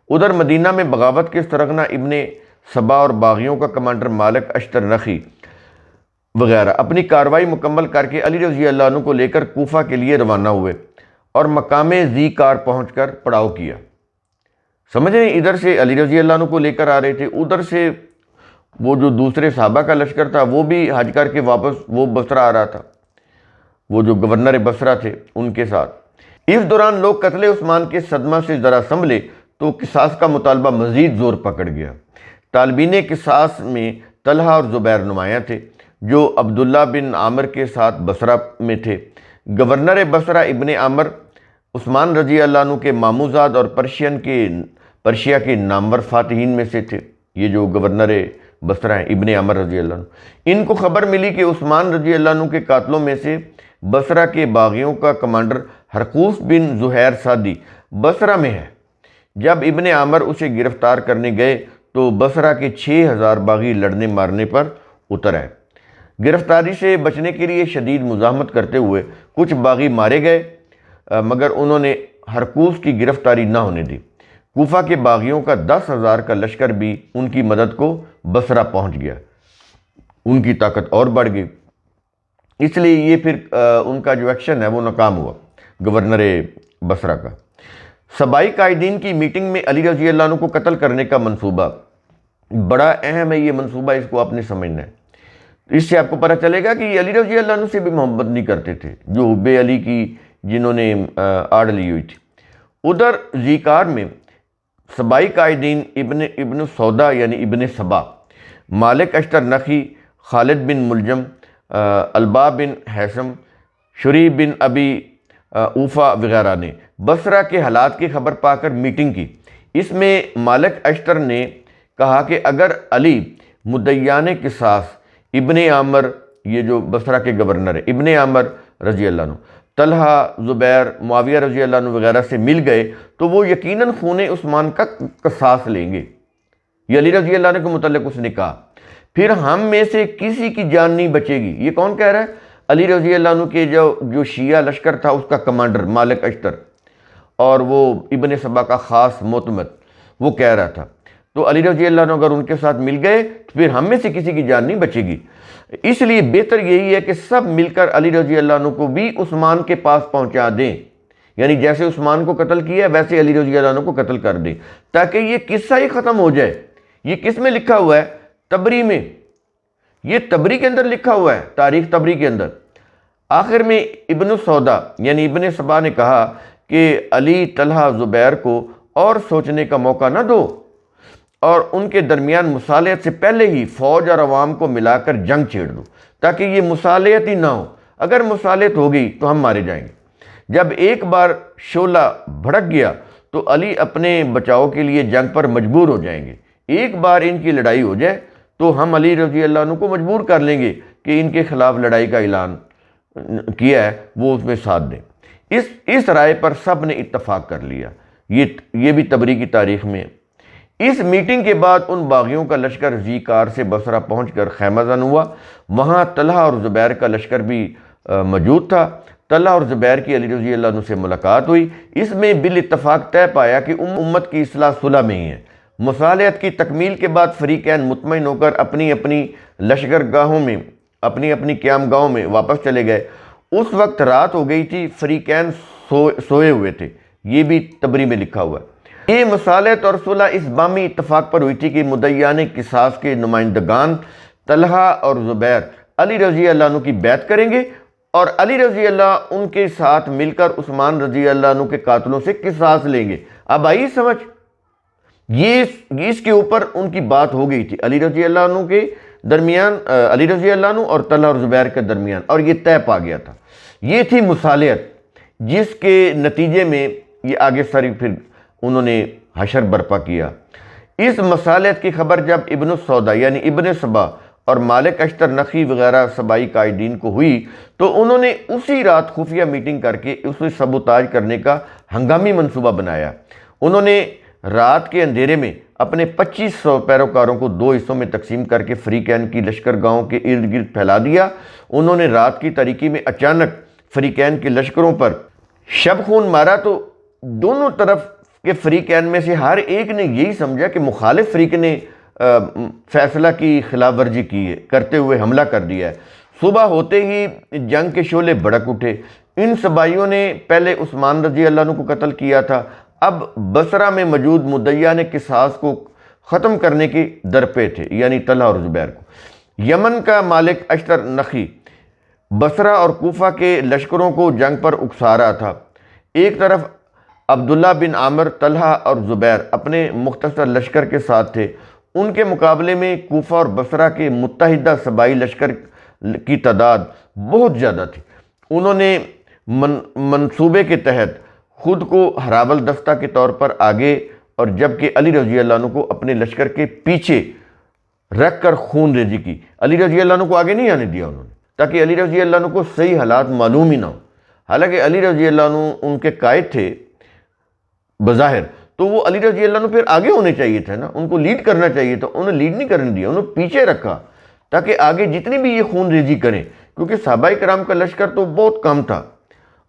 Speaker 1: ادھر مدینہ میں بغاوت کے سرغنہ ابن سبا اور باغیوں کا کمانڈر مالک اشتر نخی وغیرہ اپنی کارروائی مکمل کر کے علی رضی اللہ عنہ کو لے کر کوفہ کے لیے روانہ ہوئے اور مقام ذی کار پہنچ کر پڑاؤ کیا۔ سمجھ رہے ہیں، ادھر سے علی رضی اللہ عنہ کو لے کر آ رہے تھے، ادھر سے وہ جو دوسرے صحابہ کا لشکر تھا وہ بھی حج کر کے واپس وہ بصرہ آ رہا تھا، وہ جو گورنر بصرہ تھے ان کے ساتھ۔ اس دوران لوگ قتل عثمان کے صدمہ سے ذرا سنبھلے تو قصاص کا مطالبہ مزید زور پکڑ گیا۔ طالبین قصاص میں طلحہ اور زبیر نمایاں تھے، جو عبداللہ بن عامر کے ساتھ بصرہ میں تھے۔ گورنر بصرہ ابن عامر عثمان رضی اللہ عنہ کے ماموزاد اور پرشیا کے نامور فاتحین میں سے تھے۔ یہ جو گورنر بصرہ ہیں ابن عامر رضی اللہ عنہ، ان کو خبر ملی کہ عثمان رضی اللہ عنہ کے قاتلوں میں سے بصرہ کے باغیوں کا کمانڈر ہرقوس بن زہیر سعدی بصرہ میں ہے۔ جب ابن عامر اسے گرفتار کرنے گئے تو بصرہ کے 6000 باغی لڑنے مارنے پر اتر آئے۔ گرفتاری سے بچنے کے لیے شدید مزاحمت کرتے ہوئے کچھ باغی مارے گئے، مگر انہوں نے ہرقوس کی گرفتاری نہ ہونے دی۔ کوفہ کے باغیوں کا 10,000 کا لشکر بھی ان کی مدد کو بصرہ پہنچ گیا، ان کی طاقت اور بڑھ گئی۔ اس لیے یہ پھر ان کا جو ایکشن ہے وہ ناکام ہوا گورنر بصرہ کا۔ صبائی قائدین کی میٹنگ میں علی رضی اللہ عنہ کو قتل کرنے کا منصوبہ بڑا اہم ہے، یہ منصوبہ اس کو آپ نے سمجھنا ہے۔ اس سے آپ کو پتہ چلے گا کہ یہ علی رضی اللہ عنہ سے بھی محبت نہیں کرتے تھے، جو حب علی کی جنہوں نے آڑ لی ہوئی تھی۔ ادھر ذیکار میں صبائی قائدین ابن سودا یعنی ابن سبا، مالک اشتر نخی، خالد بن ملجم، البا بن حیثم، شریح بن ابی اوفا وغیرہ نے بصرہ کے حالات کی خبر پا کر میٹنگ کی۔ اس میں مالک اشتر نے کہا کہ اگر علی مدیان قصاص ابن عامر، یہ جو بصرہ کے گورنر ہے، ابن عامر رضی اللہ عنہ، طلحہ، زبیر، معاویہ رضی اللہ عنہ وغیرہ سے مل گئے تو وہ یقیناً خون عثمان کا قصاص لیں گے۔ یہ علی رضی اللہ عنہ کے متعلق اس نے کہا۔ پھر ہم میں سے کسی کی جان نہیں بچے گی۔ یہ کون کہہ رہا ہے؟ علی رضی اللہ عنہ کے جو شیعہ لشکر تھا اس کا کمانڈر مالک اشتر، اور وہ ابن سبا کا خاص معتمد، وہ کہہ رہا تھا۔ تو علی رضی اللہ عنہ اگر ان کے ساتھ مل گئے تو پھر ہم میں سے کسی کی جان نہیں بچے گی۔ اس لیے بہتر یہی ہے کہ سب مل کر علی رضی اللہ عنہ کو بھی عثمان کے پاس پہنچا دیں، یعنی جیسے عثمان کو قتل کیا ویسے علی رضی اللہ عنہ کو قتل کر دیں، تاکہ یہ قصہ ہی ختم ہو جائے۔ یہ کس میں لکھا ہوا ہے؟ تبری میں، یہ تبری کے اندر لکھا ہوا ہے، تاریخ تبری کے اندر۔ آخر میں ابن سودا یعنی ابن سبا نے کہا کہ علی، طلحہ، زبیر کو اور سوچنے کا موقع نہ دو، اور ان کے درمیان مصالحت سے پہلے ہی فوج اور عوام کو ملا کر جنگ چھیڑ دو، تاکہ یہ مصالحت ہی نہ ہو۔ اگر مصالحت ہوگی تو ہم مارے جائیں گے۔ جب ایک بار شعلہ بھڑک گیا تو علی اپنے بچاؤ کے لیے جنگ پر مجبور ہو جائیں گے۔ ایک بار ان کی لڑائی ہو جائے تو ہم علی رضی اللہ عنہ کو مجبور کر لیں گے کہ ان کے خلاف لڑائی کا اعلان کیا ہے وہ اس میں ساتھ دیں۔ اس رائے پر سب نے اتفاق کر لیا۔ یہ بھی تبری کی تاریخ میں ہے۔ اس میٹنگ کے بعد ان باغیوں کا لشکر ذیقار سے بصرہ پہنچ کر خیمہ زن ہوا۔ وہاں طلحہ اور زبیر کا لشکر بھی موجود تھا۔ طلحہ اور زبیر کی علی رضی اللہ عنہ سے ملاقات ہوئی۔ اس میں بالاتفاق طے پایا کہ امت کی اصلاح صلح میں ہی ہے۔ مصالحت کی تکمیل کے بعد فریقین مطمئن ہو کر اپنی اپنی لشکر گاہوں میں، اپنی اپنی قیام گاہوں میں واپس چلے گئے۔ اس وقت رات ہو گئی تھی، فریقین سوئے ہوئے تھے۔ یہ بھی تبری میں لکھا ہوا ہے۔ یہ مصالحت اور صلح اس بامی اتفاق پر ہوئی تھی کہ مدعیان قصاص کے نمائندگان طلحہ اور زبیر علی رضی اللہ عنہ کی بیعت کریں گے، اور علی رضی اللہ ان کے ساتھ مل کر عثمان رضی اللہ عنہ کے قاتلوں سے قصاص لیں گے۔ اب آئی سمجھ؟ یہ اس کے اوپر ان کی بات ہو گئی تھی علی رضی اللہ عنہ کے درمیان، علی رضی اللہ عنہ اور طلحہ اور زبیر کے درمیان، اور یہ طے پا گیا تھا۔ یہ تھی مصالحت، جس کے نتیجے میں یہ آگے ساری پھر انہوں نے حشر برپا کیا۔ اس مصالحت کی خبر جب ابن سودا یعنی ابن سبا اور مالک اشتر نخی وغیرہ سبائی قائدین کو ہوئی تو انہوں نے اسی رات خفیہ میٹنگ کر کے اسے سبوتاج کرنے کا ہنگامی منصوبہ بنایا۔ انہوں نے رات کے اندھیرے میں اپنے 2500 پیروکاروں کو 2 حصوں میں تقسیم کر کے فریقین کی لشکر گاہوں کے ارد گرد پھیلا دیا۔ انہوں نے رات کی تاریکی میں اچانک فریقین کے لشکروں پر شب خون مارا تو دونوں طرف کے فریقین میں سے ہر ایک نے یہی سمجھا کہ مخالف فریق نے فیصلہ کی خلاف ورزی کی ہے، کرتے ہوئے حملہ کر دیا ہے۔ صبح ہوتے ہی جنگ کے شعلے بھڑک اٹھے۔ ان سبائیوں نے پہلے عثمان رضی اللہ عنہ کو قتل کیا تھا، اب بصرہ میں موجود مدعیان قصاص کو ختم کرنے کے درپے تھے، یعنی طلحہ اور زبیر کو۔ یمن کا مالک اشتر نخی بصرہ اور کوفہ کے لشکروں کو جنگ پر اکسا رہا تھا۔ ایک طرف عبداللہ بن عامر، طلحہ اور زبیر اپنے مختصر لشکر کے ساتھ تھے۔ ان کے مقابلے میں کوفہ اور بصرہ کے متحدہ صبائی لشکر کی تعداد بہت زیادہ تھی۔ انہوں نے منصوبے کے تحت خود کو ہراول دستہ کے طور پر آگے، اور جبکہ علی رضی اللہ عنہ کو اپنے لشکر کے پیچھے رکھ کر خون ریزی کی۔ علی رضی اللہ عنہ کو آگے نہیں آنے دیا انہوں نے، تاکہ علی رضی اللہ عنہ کو صحیح حالات معلوم ہی نہ ہو۔ حالانکہ علی رضی اللہ عنہ ان کے قائد تھے بظاہر، تو وہ علی رضی اللہ عنہ پھر آگے ہونے چاہیے تھے نا، ان کو لیڈ کرنا چاہیے تھا۔ انہوں نے لیڈ نہیں کرنے دیا، انہوں نے پیچھے رکھا تاکہ آگے جتنی بھی یہ خون ریزی کریں، کیونکہ صحابہ کرام کا لشکر تو بہت کم تھا،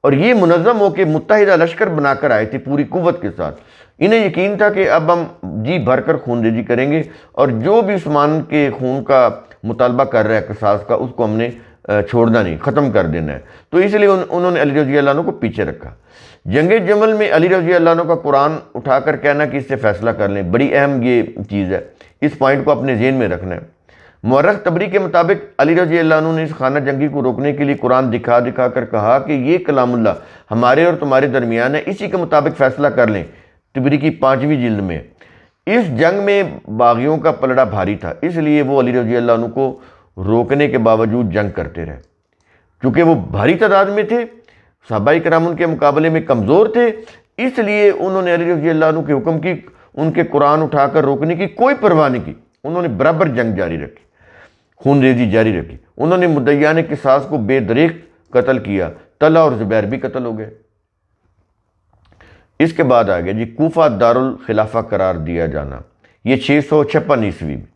Speaker 1: اور یہ منظم ہو کے متحدہ لشکر بنا کر آئے تھے پوری قوت کے ساتھ۔ انہیں یقین تھا کہ اب ہم جی بھر کر خون ریزی کریں گے، اور جو بھی عثمان کے خون کا مطالبہ کر رہا ہے قصاص کا، اس کو ہم نے چھوڑنا نہیں، ختم کر دینا ہے۔ تو اس لیے انہوں نے علی رضی اللہ عنہ کو پیچھے رکھا۔ جنگ جمل میں علی رضی اللہ عنہ کا قرآن اٹھا کر کہنا کہ اس سے فیصلہ کر لیں، بڑی اہم یہ چیز ہے، اس پوائنٹ کو اپنے ذہن میں رکھنا ہے۔ مورخ تبری کے مطابق علی رضی اللہ عنہ نے اس خانہ جنگی کو روکنے کے لیے قرآن دکھا دکھا کر کہا کہ یہ کلام اللہ ہمارے اور تمہارے درمیان ہے، اسی کے مطابق فیصلہ کر لیں۔ تبری کی 5ویں جلد میں۔ اس جنگ میں باغیوں کا پلڑا بھاری تھا، اس لیے وہ علی رضی اللہ عنہ کو روکنے کے باوجود جنگ کرتے رہے۔ چونکہ وہ بھاری تعداد میں تھے، صحابہ کرام ان کے مقابلے میں کمزور تھے، اس لیے انہوں نے علی رضی اللہ عنہ کے حکم کی ان کے قرآن اٹھا کر روکنے کی کوئی پرواہ نہیں کی۔ انہوں نے برابر جنگ جاری رکھی، خون ریزی جاری رکھی۔ انہوں نے مدعیان قصاص کو بے دریغ قتل کیا۔ طلحہ اور زبیر بھی قتل ہو گئے۔ اس کے بعد آگے جی کوفہ دارالخلافہ قرار دیا جانا، یہ 656 عیسوی میں۔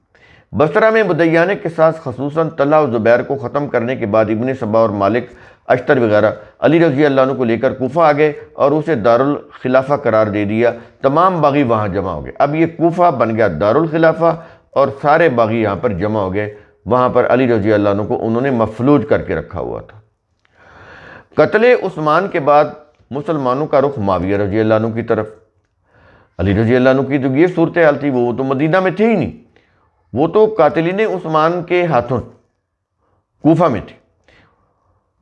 Speaker 1: بصرہ میں مدیانہ کے ساتھ خصوصاً طلحہ و زبیر کو ختم کرنے کے بعد ابن سبا اور مالک اشتر وغیرہ علی رضی اللہ عنہ کو لے کر کوفہ آ گئے اور اسے دارالخلافہ قرار دے دیا۔ تمام باغی وہاں جمع ہو گئے۔ اب یہ کوفہ بن گیا دارالخلافہ اور سارے باغی یہاں پر جمع ہو گئے۔ وہاں پر علی رضی اللہ عنہ کو انہوں نے مفلوج کر کے رکھا ہوا تھا۔ قتل عثمان کے بعد مسلمانوں کا رخ معاویہ رضی اللہ عنہ کی طرف۔ علی رضی اللہ عنہ کی تو یہ صورتحال تھی، وہ تو مدینہ میں تھے ہی نہیں، وہ تو قاتلین عثمان کے ہاتھوں کوفہ میں تھے،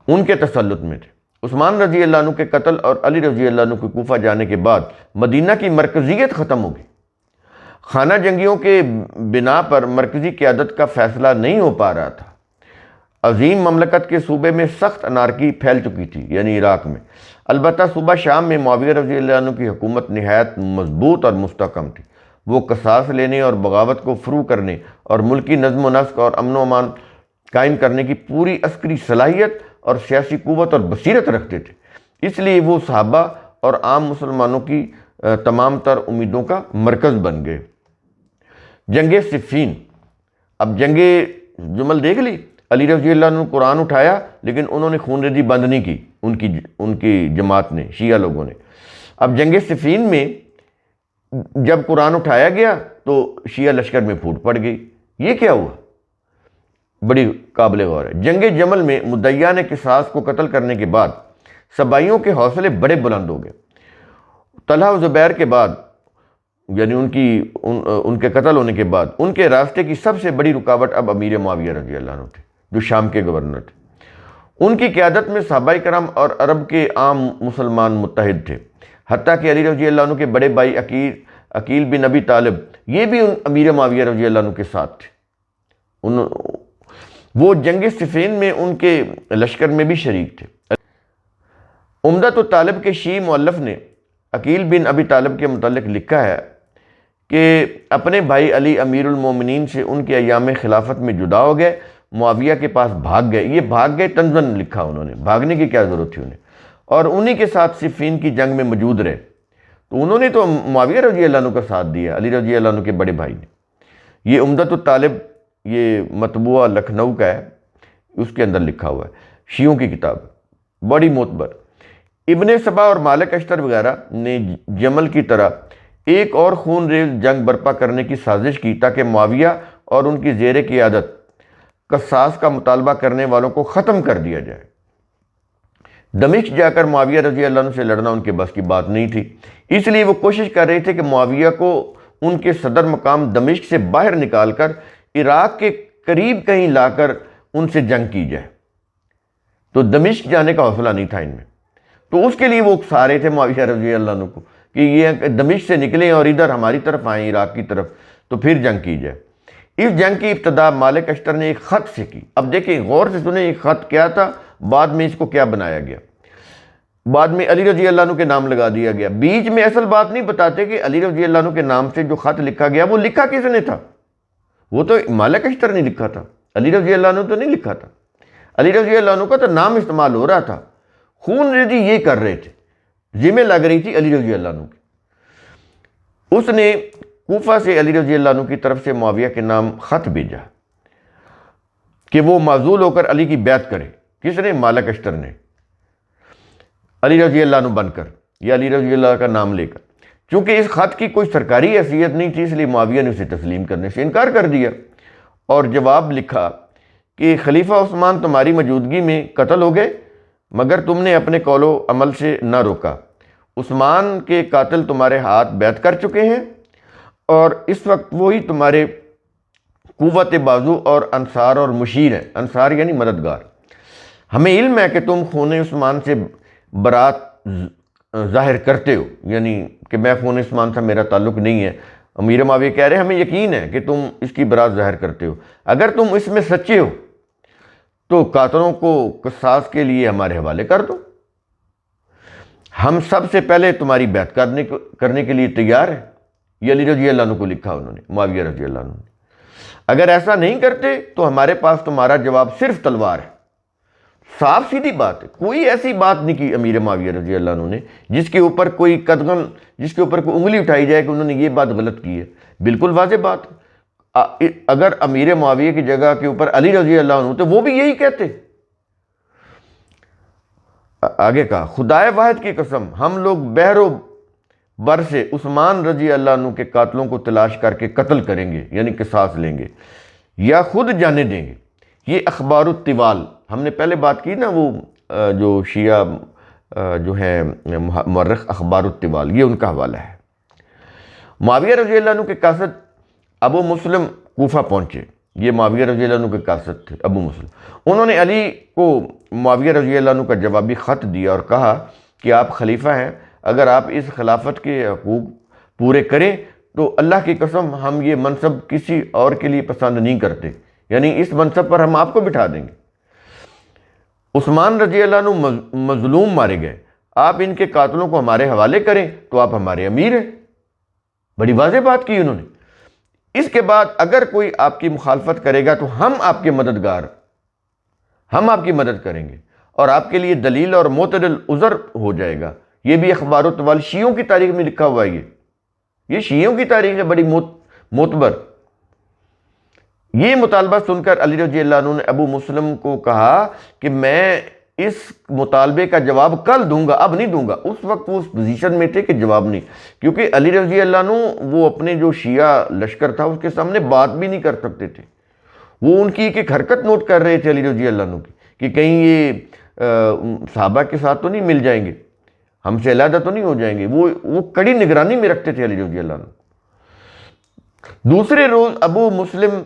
Speaker 1: ان کے تسلط میں تھے۔ عثمان رضی اللہ عنہ کے قتل اور علی رضی اللہ عنہ کے کوفہ جانے کے بعد مدینہ کی مرکزیت ختم ہو گئی۔ خانہ جنگیوں کے بنا پر مرکزی قیادت کا فیصلہ نہیں ہو پا رہا تھا۔ عظیم مملکت کے صوبے میں سخت انارکی پھیل چکی تھی، یعنی عراق میں۔ البتہ صوبہ شام میں معاویہ رضی اللہ عنہ کی حکومت نہایت مضبوط اور مستحکم تھی۔ وہ قصاص لینے اور بغاوت کو فروغ کرنے اور ملکی نظم و نسق اور امن و امان قائم کرنے کی پوری عسکری صلاحیت اور سیاسی قوت اور بصیرت رکھتے تھے۔ اس لیے وہ صحابہ اور عام مسلمانوں کی تمام تر امیدوں کا مرکز بن گئے۔ جنگ صفین، اب جنگ جمل دیکھ لی۔ علی رضی اللہ عنہ نے قرآن اٹھایا لیکن انہوں نے خون ریزی بند نہیں کی، ان کی جماعت نے، شیعہ لوگوں نے۔ اب جنگ صفین میں جب قرآن اٹھایا گیا تو شیعہ لشکر میں پھوٹ پڑ گئی۔ یہ کیا ہوا؟ بڑی قابل غور ہے۔ جنگ جمل میں مدیانہ قصاص کو قتل کرنے کے بعد سبائیوں کے حوصلے بڑے بلند ہو گئے۔ طلحہ و زبیر کے بعد، یعنی ان کے قتل ہونے کے بعد، ان کے راستے کی سب سے بڑی رکاوٹ اب امیر معاویہ رضی اللہ عنہ تھے، جو شام کے گورنر تھے۔ ان کی قیادت میں صحابہ کرام اور عرب کے عام مسلمان متحد تھے، حتیٰ کہ علی رضی اللہ عنہ کے بڑے بھائی عقیل بن ابی طالب یہ بھی امیر معاویہ رضی اللہ عنہ کے ساتھ تھے۔ وہ جنگ صفین میں ان کے لشکر میں بھی شریک تھے۔ عمدۃ الطالب کے شیعی مؤلف نے عقیل بن ابی طالب کے متعلق لکھا ہے کہ اپنے بھائی علی امیر المومنین سے ان کے ایام خلافت میں جدا ہو گئے، معاویہ کے پاس بھاگ گئے۔ یہ بھاگ گئے تنزن لکھا انہوں نے، بھاگنے کی کیا ضرورت تھی انہیں، اور انہی کے ساتھ صفین کی جنگ میں موجود رہے۔ تو انہوں نے تو معاویہ رضی اللہ عنہ کا ساتھ دیا، علی رضی اللہ عنہ کے بڑے بھائی نے۔ یہ عمدۃ الطالب، یہ مطبوعہ لکھنؤ کا ہے، اس کے اندر لکھا ہوا ہے، شیعوں کی کتاب، بڑی معتبر۔ ابن سبا اور مالک اشتر وغیرہ نے جمل کی طرح ایک اور خون ریز جنگ برپا کرنے کی سازش کی تاکہ معاویہ اور ان کی زیر قیادت قصاص کا مطالبہ کرنے والوں کو ختم کر دیا جائے۔ دمشق جا کر معاویہ رضی اللہ عنہ سے لڑنا ان کے بس کی بات نہیں تھی، اس لیے وہ کوشش کر رہے تھے کہ معاویہ کو ان کے صدر مقام دمشق سے باہر نکال کر عراق کے قریب کہیں لا کر ان سے جنگ کی جائے۔ تو دمشق جانے کا حوصلہ نہیں تھا ان میں، تو اس کے لیے وہ اکسا رہے تھے معاویہ رضی اللہ عنہ کو کہ یہ دمشق سے نکلیں اور ادھر ہماری طرف آئیں، عراق کی طرف، تو پھر جنگ کی جائے۔ اس جنگ کی ابتدا مالک اشتر نے ایک خط سے کی۔ اب دیکھیں، غور سے سنیں، یہ خط کیا تھا، بعد میں اس کو کیا بنایا گیا۔ بعد میں علی رضی اللہ عنہ کے نام لگا دیا گیا۔ بیچ میں اصل بات نہیں بتاتے کہ علی رضی اللہ عنہ کے نام سے جو خط لکھا گیا وہ لکھا کس نے تھا۔ وہ تو مالک اشتر نے لکھا تھا، علی رضی اللہ عنہ تو نہیں لکھا تھا۔ علی رضی اللہ عنہ کا تو نام استعمال ہو رہا تھا، خون ریزی یہ کر رہے تھے، ذمہ لگ رہی تھی علی رضی اللہ عنہ کی۔ اس نے کوفہ سے علی رضی اللہ عنہ کی طرف سے معاویہ کے نام خط بھیجا کہ وہ معزول ہو کر علی کی بیعت کرے۔ کس نے؟ مالک اشتر نے، علی رضی اللہ عنہ بن کر یا علی رضی اللہ کا نام لے کر۔ چونکہ اس خط کی کوئی سرکاری حیثیت نہیں تھی، اس لیے معاویہ نے اسے تسلیم کرنے سے انکار کر دیا اور جواب لکھا کہ خلیفہ عثمان تمہاری موجودگی میں قتل ہو گئے، مگر تم نے اپنے قول و عمل سے نہ روکا۔ عثمان کے قاتل تمہارے ہاتھ بیعت کر چکے ہیں اور اس وقت وہی تمہارے قوت بازو اور انصار اور مشیر ہیں۔ انصار یعنی مددگار۔ ہمیں علم ہے کہ تم خون عثمان سے برات ظاہر کرتے ہو، یعنی کہ میں خون عثمان سے میرا تعلق نہیں ہے۔ امیر معاویہ کہہ رہے ہیں ہمیں یقین ہے کہ تم اس کی برات ظاہر کرتے ہو، اگر تم اس میں سچے ہو تو قاتلوں کو قصاص کے لیے ہمارے حوالے کر دو، ہم سب سے پہلے تمہاری بیعت کرنے کے لیے تیار ہیں۔ یہ علی رضی اللہ عنہ کو لکھا انہوں نے، معاویہ رضی اللہ عنہ نے۔ اگر ایسا نہیں کرتے تو ہمارے پاس تمہارا جواب صرف تلوار ہے۔ صاف سیدھی بات ہے، کوئی ایسی بات نہیں کی امیر معاویہ رضی اللہ عنہ نے جس کے اوپر کوئی انگلی اٹھائی جائے کہ انہوں نے یہ بات غلط کی ہے۔ بالکل واضح بات ہے، اگر امیر معاویہ کی جگہ کے اوپر علی رضی اللہ عنہ تو وہ بھی یہی کہتے۔ آگے کہا خدائے واحد کی قسم ہم لوگ بحر و بر سے عثمان رضی اللہ عنہ کے قاتلوں کو تلاش کر کے قتل کریں گے، یعنی قصاص لیں گے یا خود جانے دیں گے۔ یہ اخبار الطوال، ہم نے پہلے بات کی نا، وہ جو شیعہ جو ہے مورخ اخبار الطوال، یہ ان کا حوالہ ہے۔ معاویہ رضی اللہ عنہ کے قاصد ابو مسلم کوفہ پہنچے، یہ معاویہ رضی اللہ عنہ کے قاصد تھے ابو مسلم۔ انہوں نے علی کو معاویہ رضی اللہ عنہ کا جوابی خط دیا اور کہا کہ آپ خلیفہ ہیں، اگر آپ اس خلافت کے حقوق پورے کریں تو اللہ کی قسم ہم یہ منصب کسی اور کے لیے پسند نہیں کرتے، یعنی اس منصب پر ہم آپ کو بٹھا دیں گے۔ عثمان رضی اللہ عنہ مظلوم مارے گئے، آپ ان کے قاتلوں کو ہمارے حوالے کریں تو آپ ہمارے امیر ہیں۔ بڑی واضح بات کی انہوں نے۔ اس کے بعد اگر کوئی آپ کی مخالفت کرے گا تو ہم آپ کے مددگار، ہم آپ کی مدد کریں گے اور آپ کے لیے دلیل اور معتدل عذر ہو جائے گا۔ یہ بھی اخبار الطوال شیعوں کی تاریخ میں لکھا ہوا ہے، یہ شیعوں کی تاریخ ہے بڑی معتبر۔ یہ مطالبہ سن کر علی رضی اللہ عنہ نے ابو مسلم کو کہا کہ میں اس مطالبے کا جواب کل دوں گا، اب نہیں دوں گا۔ اس وقت وہ اس پوزیشن میں تھے کہ جواب نہیں، کیونکہ علی رضی اللہ عنہ وہ اپنے جو شیعہ لشکر تھا اس کے سامنے بات بھی نہیں کر سکتے تھے۔ وہ ان کی ایک حرکت نوٹ کر رہے تھے علی رضی اللہ عنہ کی کہ کہیں یہ صحابہ کے ساتھ تو نہیں مل جائیں گے، ہم سے علیحدہ تو نہیں ہو جائیں گے۔ وہ کڑی نگرانی میں رکھتے تھے علی رضی اللہ عنہ۔ دوسرے روز ابو مسلم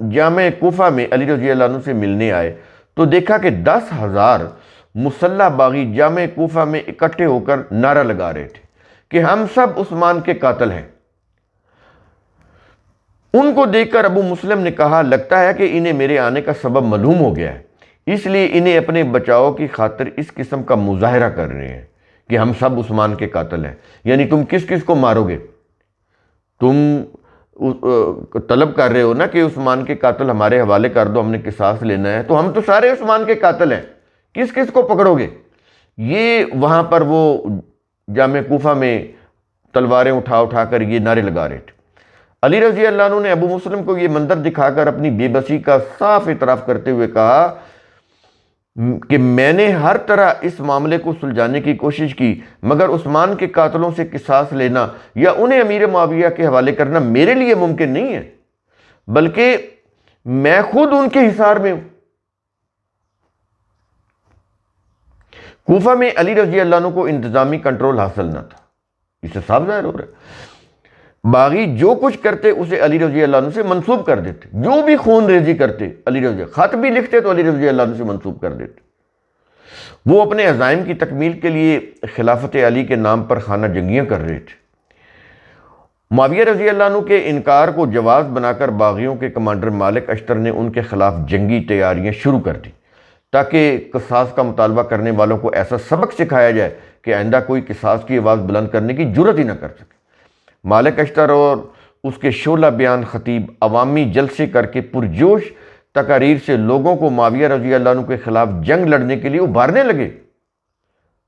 Speaker 1: جامع کوفہ میں علی رضی اللہ عنہ سے ملنے آئے تو دیکھا کہ 10,000 مسلح باغی جامع کوفہ میں اکٹھے ہو کر نعرہ لگا رہے تھے کہ ہم سب عثمان کے قاتل ہیں۔ ان کو دیکھ کر ابو مسلم نے کہا لگتا ہے کہ انہیں میرے آنے کا سبب معلوم ہو گیا ہے، اس لیے انہیں اپنے بچاؤ کی خاطر اس قسم کا مظاہرہ کر رہے ہیں کہ ہم سب عثمان کے قاتل ہیں۔ یعنی تم کس کس کو مارو گے؟ تم طلب کر رہے ہو نا کہ عثمان کے قاتل ہمارے حوالے کر دو، ہم نے قصاص لینا ہے، تو ہم تو سارے عثمان کے قاتل ہیں، کس کس کو پکڑو گے؟ یہ وہاں پر وہ جامع کوفہ میں تلواریں اٹھا کر یہ نعرے لگا رہے تھے۔ علی رضی اللہ عنہ نے ابو مسلم کو یہ منظر دکھا کر اپنی بے بسی کا صاف اعتراف کرتے ہوئے کہا کہ میں نے ہر طرح اس معاملے کو سلجھانے کی کوشش کی، مگر عثمان کے قاتلوں سے قصاص لینا یا انہیں امیر معاویہ کے حوالے کرنا میرے لیے ممکن نہیں ہے، بلکہ میں خود ان کے حصار میں ہوں۔ کوفہ میں علی رضی اللہ عنہ کو انتظامی کنٹرول حاصل نہ تھا، اس سے صاف ظاہر ہو رہا ہے۔ باغی جو کچھ کرتے اسے علی رضی اللہ عنہ سے منسوب کر دیتے، جو بھی خون ریزی کرتے علی رضی، خط بھی لکھتے تو علی رضی اللہ عنہ سے منسوب کر دیتے۔ وہ اپنے عزائم کی تکمیل کے لیے خلافت علی کے نام پر خانہ جنگیاں کر رہے تھے۔ معاویہ رضی اللہ عنہ کے انکار کو جواز بنا کر باغیوں کے کمانڈر مالک اشتر نے ان کے خلاف جنگی تیاریاں شروع کر دی تاکہ قصاص کا مطالبہ کرنے والوں کو ایسا سبق سکھایا جائے کہ آئندہ کوئی قصاص کی آواز بلند کرنے کی جرات ہی نہ کر سکے۔ مالک اشتر اور اس کے شعلہ بیان خطیب عوامی جلسے کر کے پرجوش تقاریر سے لوگوں کو معاویہ رضی اللہ عنہ کے خلاف جنگ لڑنے کے لیے ابھارنے لگے۔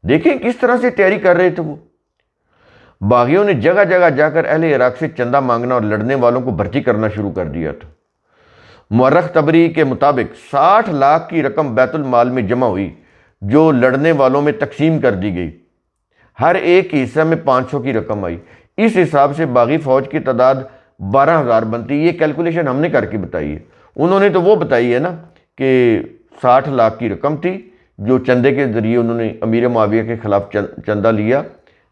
Speaker 1: دیکھیں کس طرح سے تیاری کر رہے تھے وہ۔ باغیوں نے جگہ جگہ جا کر اہل عراق سے چندہ مانگنا اور لڑنے والوں کو بھرتی کرنا شروع کر دیا تھا۔ مورخ طبری کے مطابق 60 لاکھ کی رقم بیت المال میں جمع ہوئی جو لڑنے والوں میں تقسیم کر دی گئی، ہر ایک کے حصہ میں 500 کی رقم آئی۔ اس حساب سے باغی فوج کی تعداد 12,000 بنتی۔ یہ کیلکولیشن ہم نے کر کے بتائی ہے، انہوں نے تو وہ بتائی ہے نا کہ 60 لاکھ کی رقم تھی جو چندے کے ذریعے انہوں نے امیر معاویہ کے خلاف چندہ لیا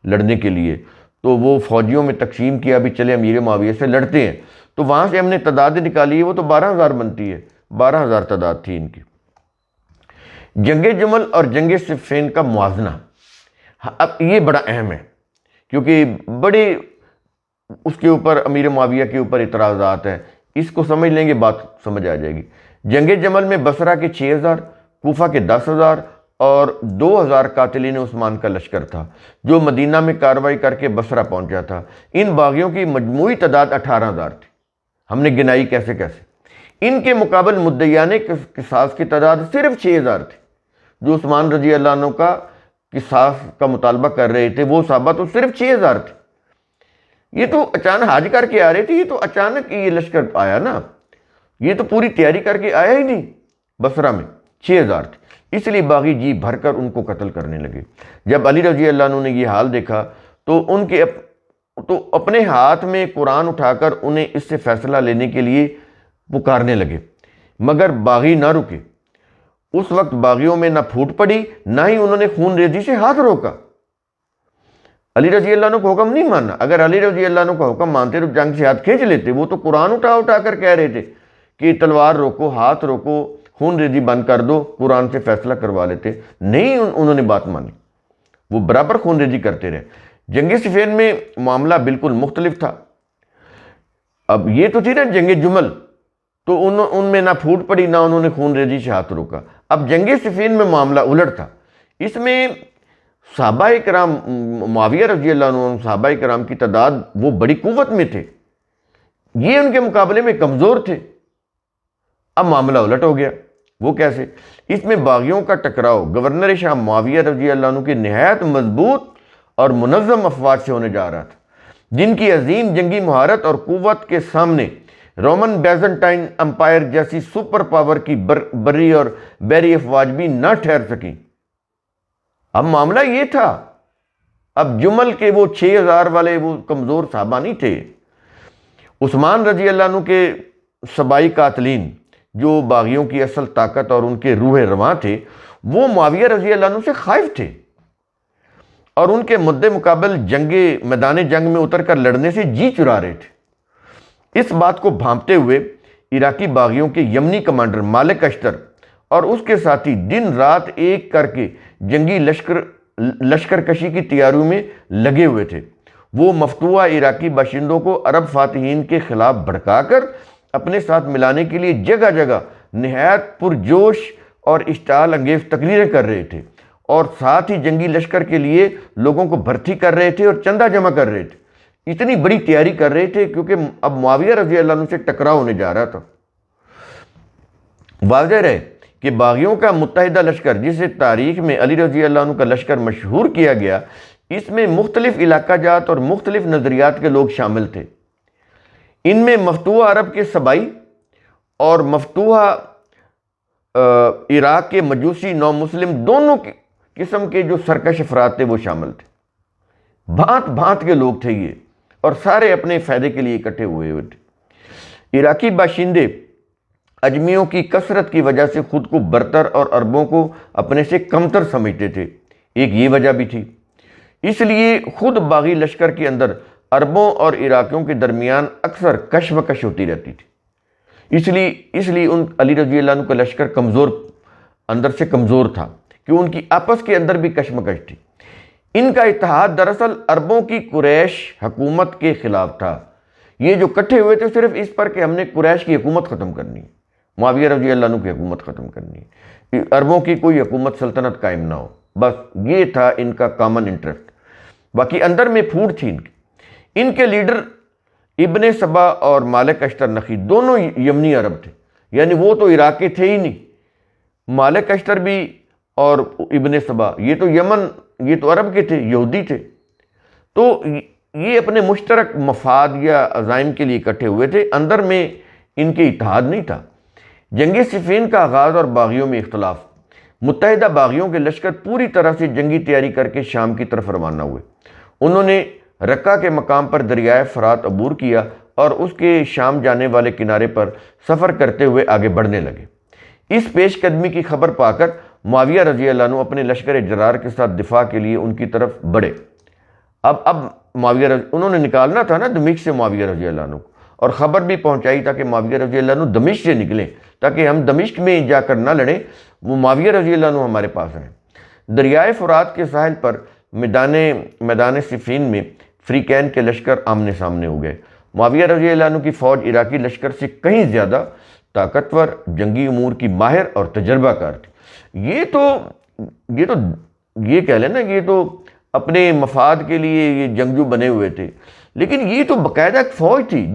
Speaker 1: لڑنے کے لیے، تو وہ فوجیوں میں تقسیم کیا بھی چلے امیر معاویہ سے لڑتے ہیں، تو وہاں سے ہم نے تعداد نکالی ہے، وہ تو 12,000 بنتی ہے، 12,000 تعداد تھی ان کی۔ جنگ جمل اور جنگ صفین کا موازنہ، اب یہ بڑا اہم ہے کیونکہ بڑے اس کے اوپر امیر معاویہ کے اوپر اعتراضات ہیں، اس کو سمجھ لیں گے بات سمجھ آ جائے گی۔ جنگ جمل میں بصرہ کے 6,000، کوفہ کے 10,000 اور 2,000 قاتلین عثمان کا لشکر تھا جو مدینہ میں کارروائی کر کے بصرہ پہنچا تھا۔ ان باغیوں کی مجموعی تعداد 18,000 تھی، ہم نے گنائی کیسے ان کے مقابل مدعیان قصاص کی تعداد صرف 6,000 تھی۔ جو عثمان رضی اللہ عنہ کا قصاص کا مطالبہ کر رہے تھے وہ صحابہ تو صرف 6,000 تھے، یہ تو اچانک حج کر کے آ رہے تھے، یہ تو اچانک یہ لشکر آیا نا، یہ تو پوری تیاری کر کے آیا ہی نہیں۔ بصرہ میں 6000 تھے، اس لیے باغی جی بھر کر ان کو قتل کرنے لگے۔ جب علی رضی اللہ عنہ نے یہ حال دیکھا تو اپنے ہاتھ میں قرآن اٹھا کر انہیں اس سے فیصلہ لینے کے لیے پکارنے لگے، مگر باغی نہ رکے۔ اس وقت باغیوں میں نہ پھوٹ پڑی، نہ ہی انہوں نے خون ریزی سے ہاتھ روکا۔ علی رضی اللہ عنہ کو حکم نہیں ماننا۔ اگر علی رضی اللہ عنہ کو حکم مانتے تو جنگ سے ہاتھ کھینچ لیتے۔ وہ تو قرآن اٹھا اٹھا کر کہہ رہے تھے کہ تلوار روکو، ہاتھ روکو، خون ریزی بند کر دو، قرآن سے فیصلہ کروا لیتے۔ نہیں، انہوں نے بات مانی، وہ برابر خون ریزی کرتے رہے۔ جنگ صفین میں معاملہ بالکل مختلف تھا۔ اب یہ تو تھی نا جنگ جمل، تو ان میں نہ پھوٹ پڑی، نہ انہوں نے خون ریزی سے ہاتھ روکا۔ اب جنگ صفین میں معاملہ الٹ تھا۔ اس میں صحابہ کرام، معاویہ رضی اللہ عنہ، صحابہ کرام کی تعداد وہ بڑی قوت میں تھے، یہ ان کے مقابلے میں کمزور تھے۔ اب معاملہ الٹ ہو گیا۔ وہ کیسے؟ اس میں باغیوں کا ٹکراؤ گورنر شام معاویہ رضی اللہ عنہ کی نہایت مضبوط اور منظم افواج سے ہونے جا رہا تھا، جن کی عظیم جنگی مہارت اور قوت کے سامنے رومن بیزنٹائن امپائر جیسی سپر پاور کی بری اور بحری افواج بھی نہ ٹھہر سکیں۔ اب معاملہ یہ تھا، اب جمل کے وہ 6000 والے وہ کمزور صحابہ نہیں تھے۔ عثمان رضی اللہ عنہ کے سبائی قاتلین، جو باغیوں کی اصل طاقت اور ان کے روح رواں تھے، وہ معاویہ رضی اللہ عنہ سے خائف تھے اور ان کے مد مقابل میدان جنگ میں اتر کر لڑنے سے جی چرا رہے تھے۔ اس بات کو بھانپتے ہوئے عراقی باغیوں کے یمنی کمانڈر مالک اشتر اور اس کے ساتھی دن رات ایک کر کے جنگی لشکر کشی کی تیاریوں میں لگے ہوئے تھے۔ وہ مفتوحہ عراقی باشندوں کو عرب فاتحین کے خلاف بھڑکا کر اپنے ساتھ ملانے کے لیے جگہ جگہ نہایت پرجوش اور اشتعال انگیز تقریریں کر رہے تھے، اور ساتھ ہی جنگی لشکر کے لیے لوگوں کو بھرتی کر رہے تھے اور چندہ جمع کر رہے تھے۔ اتنی بڑی تیاری کر رہے تھے کیونکہ اب معاویہ رضی اللہ عنہ سے ٹکراؤ ہونے جا رہا تھا۔ واضح رہے کہ باغیوں کا متحدہ لشکر، جسے تاریخ میں علی رضی اللہ عنہ کا لشکر مشہور کیا گیا، اس میں مختلف علاقہ جات اور مختلف نظریات کے لوگ شامل تھے۔ ان میں مفتوحہ عرب کے سبائی اور مفتوحہ عراق کے مجوسی نو مسلم دونوں قسم کے جو سرکش افراد تھے وہ شامل تھے۔ بھانت بھانت کے لوگ تھے یہ، اور سارے اپنے فائدے کے لیے اکٹھے ہوئے تھے۔ عراقی باشندے اجمیوں کی کثرت کی وجہ سے خود کو برتر اور عربوں کو اپنے سے کمتر سمجھتے تھے، ایک یہ وجہ بھی تھی۔ اس لیے خود باغی لشکر کے اندر عربوں اور عراقیوں کے درمیان اکثر کشمکش ہوتی رہتی تھی۔ اس لیے ان علی رضی اللہ عنہ کا لشکر اندر سے کمزور تھا، کہ ان کی آپس کے اندر بھی کشمکش تھی۔ ان کا اتحاد دراصل عربوں کی قریش حکومت کے خلاف تھا۔ یہ جو اکٹھے ہوئے تھے صرف اس پر کہ ہم نے قریش کی حکومت ختم کرنی ہے، معاویہ رضی اللہ عنہ کی حکومت ختم کرنی ہے، عربوں کی کوئی حکومت سلطنت قائم نہ ہو، بس یہ تھا ان کا کامن انٹرسٹ۔ باقی اندر میں پھوٹ تھی ان کے لیڈر ابن سبا اور مالک اشتر نخی دونوں یمنی عرب تھے، یعنی وہ تو عراق کے تھے ہی نہیں۔ مالک اشتر بھی اور ابن سبا یہ تو یمن، یہ تو عرب کے تھے، یہودی تھے۔ تو یہ اپنے مشترک مفاد یا عزائم کے لیے اکٹھے ہوئے تھے، اندر میں ان کے اتحاد نہیں تھا۔ جنگ صفین کا آغاز اور باغیوں میں اختلاف۔ متحدہ باغیوں کے لشکر پوری طرح سے جنگی تیاری کر کے شام کی طرف روانہ ہوئے۔ انہوں نے رقہ کے مقام پر دریائے فرات عبور کیا اور اس کے شام جانے والے کنارے پر سفر کرتے ہوئے آگے بڑھنے لگے۔ اس پیش قدمی کی خبر پا کر معاویہ رضی اللہ عنہ اپنے لشکر جرار کے ساتھ دفاع کے لیے ان کی طرف بڑھے۔ اب انہوں نے نکالنا تھا نا دمشق سے معاویہ رضی اللہ عنہ، اور خبر بھی پہنچائی تھا کہ معاویہ رضی اللہ عنہ دمشق سے نکلیں تاکہ ہم دمشق میں جا کر نہ لڑیں، وہ معاویہ رضی اللہ عنہ ہمارے پاس ہیں۔ دریائے فرات کے ساحل پر میدان صفین میں فریقین کے لشکر آمنے سامنے ہو گئے۔ معاویہ رضی اللہ عنہ کی فوج عراقی لشکر سے کہیں زیادہ طاقتور، جنگی امور کی ماہر اور تجربہ کار تھی۔ یہ کہہ لیں نا، یہ تو اپنے مفاد کے لیے یہ جنگجو بنے ہوئے تھے، لیکن یہ تو باقاعدہ ایک فوج تھی،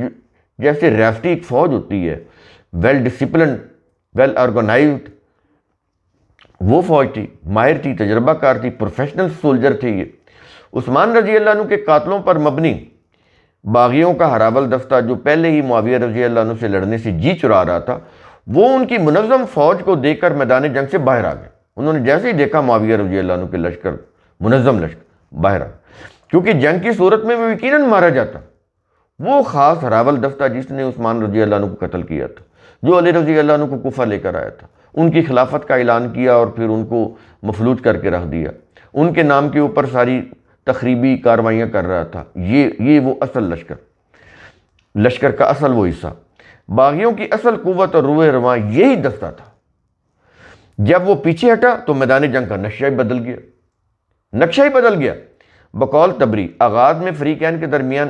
Speaker 1: جیسے ریاستی ایک فوج ہوتی ہے، ویل ڈسپلنڈ، ویل آرگنائزڈ، وہ فوج تھی، ماہر تھی، تجربہ کار تھی، پروفیشنل سولجر تھے یہ۔ عثمان رضی اللہ عنہ کے قاتلوں پر مبنی باغیوں کا ہراول دستہ جو پہلے ہی معاویہ رضی اللہ عنہ سے لڑنے سے جی چرا رہا تھا، وہ ان کی منظم فوج کو دیکھ کر میدان جنگ سے باہر آ گئے۔ انہوں نے جیسے ہی دیکھا معاویہ رضی اللہ عنہ کے لشکر، منظم لشکر، باہر آ گئے، کیونکہ جنگ کی صورت میں وہ یقیناً مارا جاتا۔ وہ خاص ہراول دستہ جس نے عثمان رضی اللہ عنہ کو قتل کیا تھا، جو علی رضی اللہ عنہ کو کوفہ لے کر آیا تھا، ان کی خلافت کا اعلان کیا اور پھر ان کو مفلوج کر کے رکھ دیا، ان کے نام کے اوپر ساری تخریبی کارروائیاں کر رہا تھا، یہ وہ اصل لشکر کا اصل وہ حصہ، باغیوں کی اصل قوت اور روح رواں یہی دستہ تھا۔ جب وہ پیچھے ہٹا تو میدان جنگ کا نقشہ ہی بدل گیا۔ بقول تبری، آغاز میں فریقین کے درمیان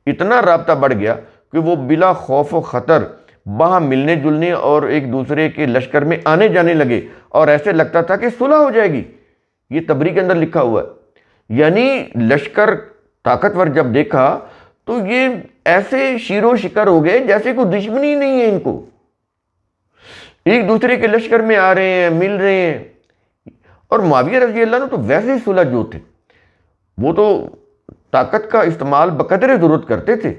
Speaker 1: اتنا رابطہ بڑھ گیا کہ وہ بلا خوف و خطر باہم ملنے جلنے اور ایک دوسرے کے لشکر میں آنے جانے لگے، اور ایسے لگتا تھا کہ صلح ہو جائے گی۔ یہ تبری کے اندر لکھا ہوا ہے، یعنی لشکر طاقتور جب دیکھا تو یہ ایسے شیر و شکر ہو گئے جیسے کوئی دشمنی نہیں ہے، ان کو ایک دوسرے کے لشکر میں آ رہے ہیں، مل رہے ہیں۔ اور معاویہ رضی اللہ عنہ تو ویسے ہی صلح جو تھے، وہ تو طاقت کا استعمال بقدر ضرورت کرتے تھے،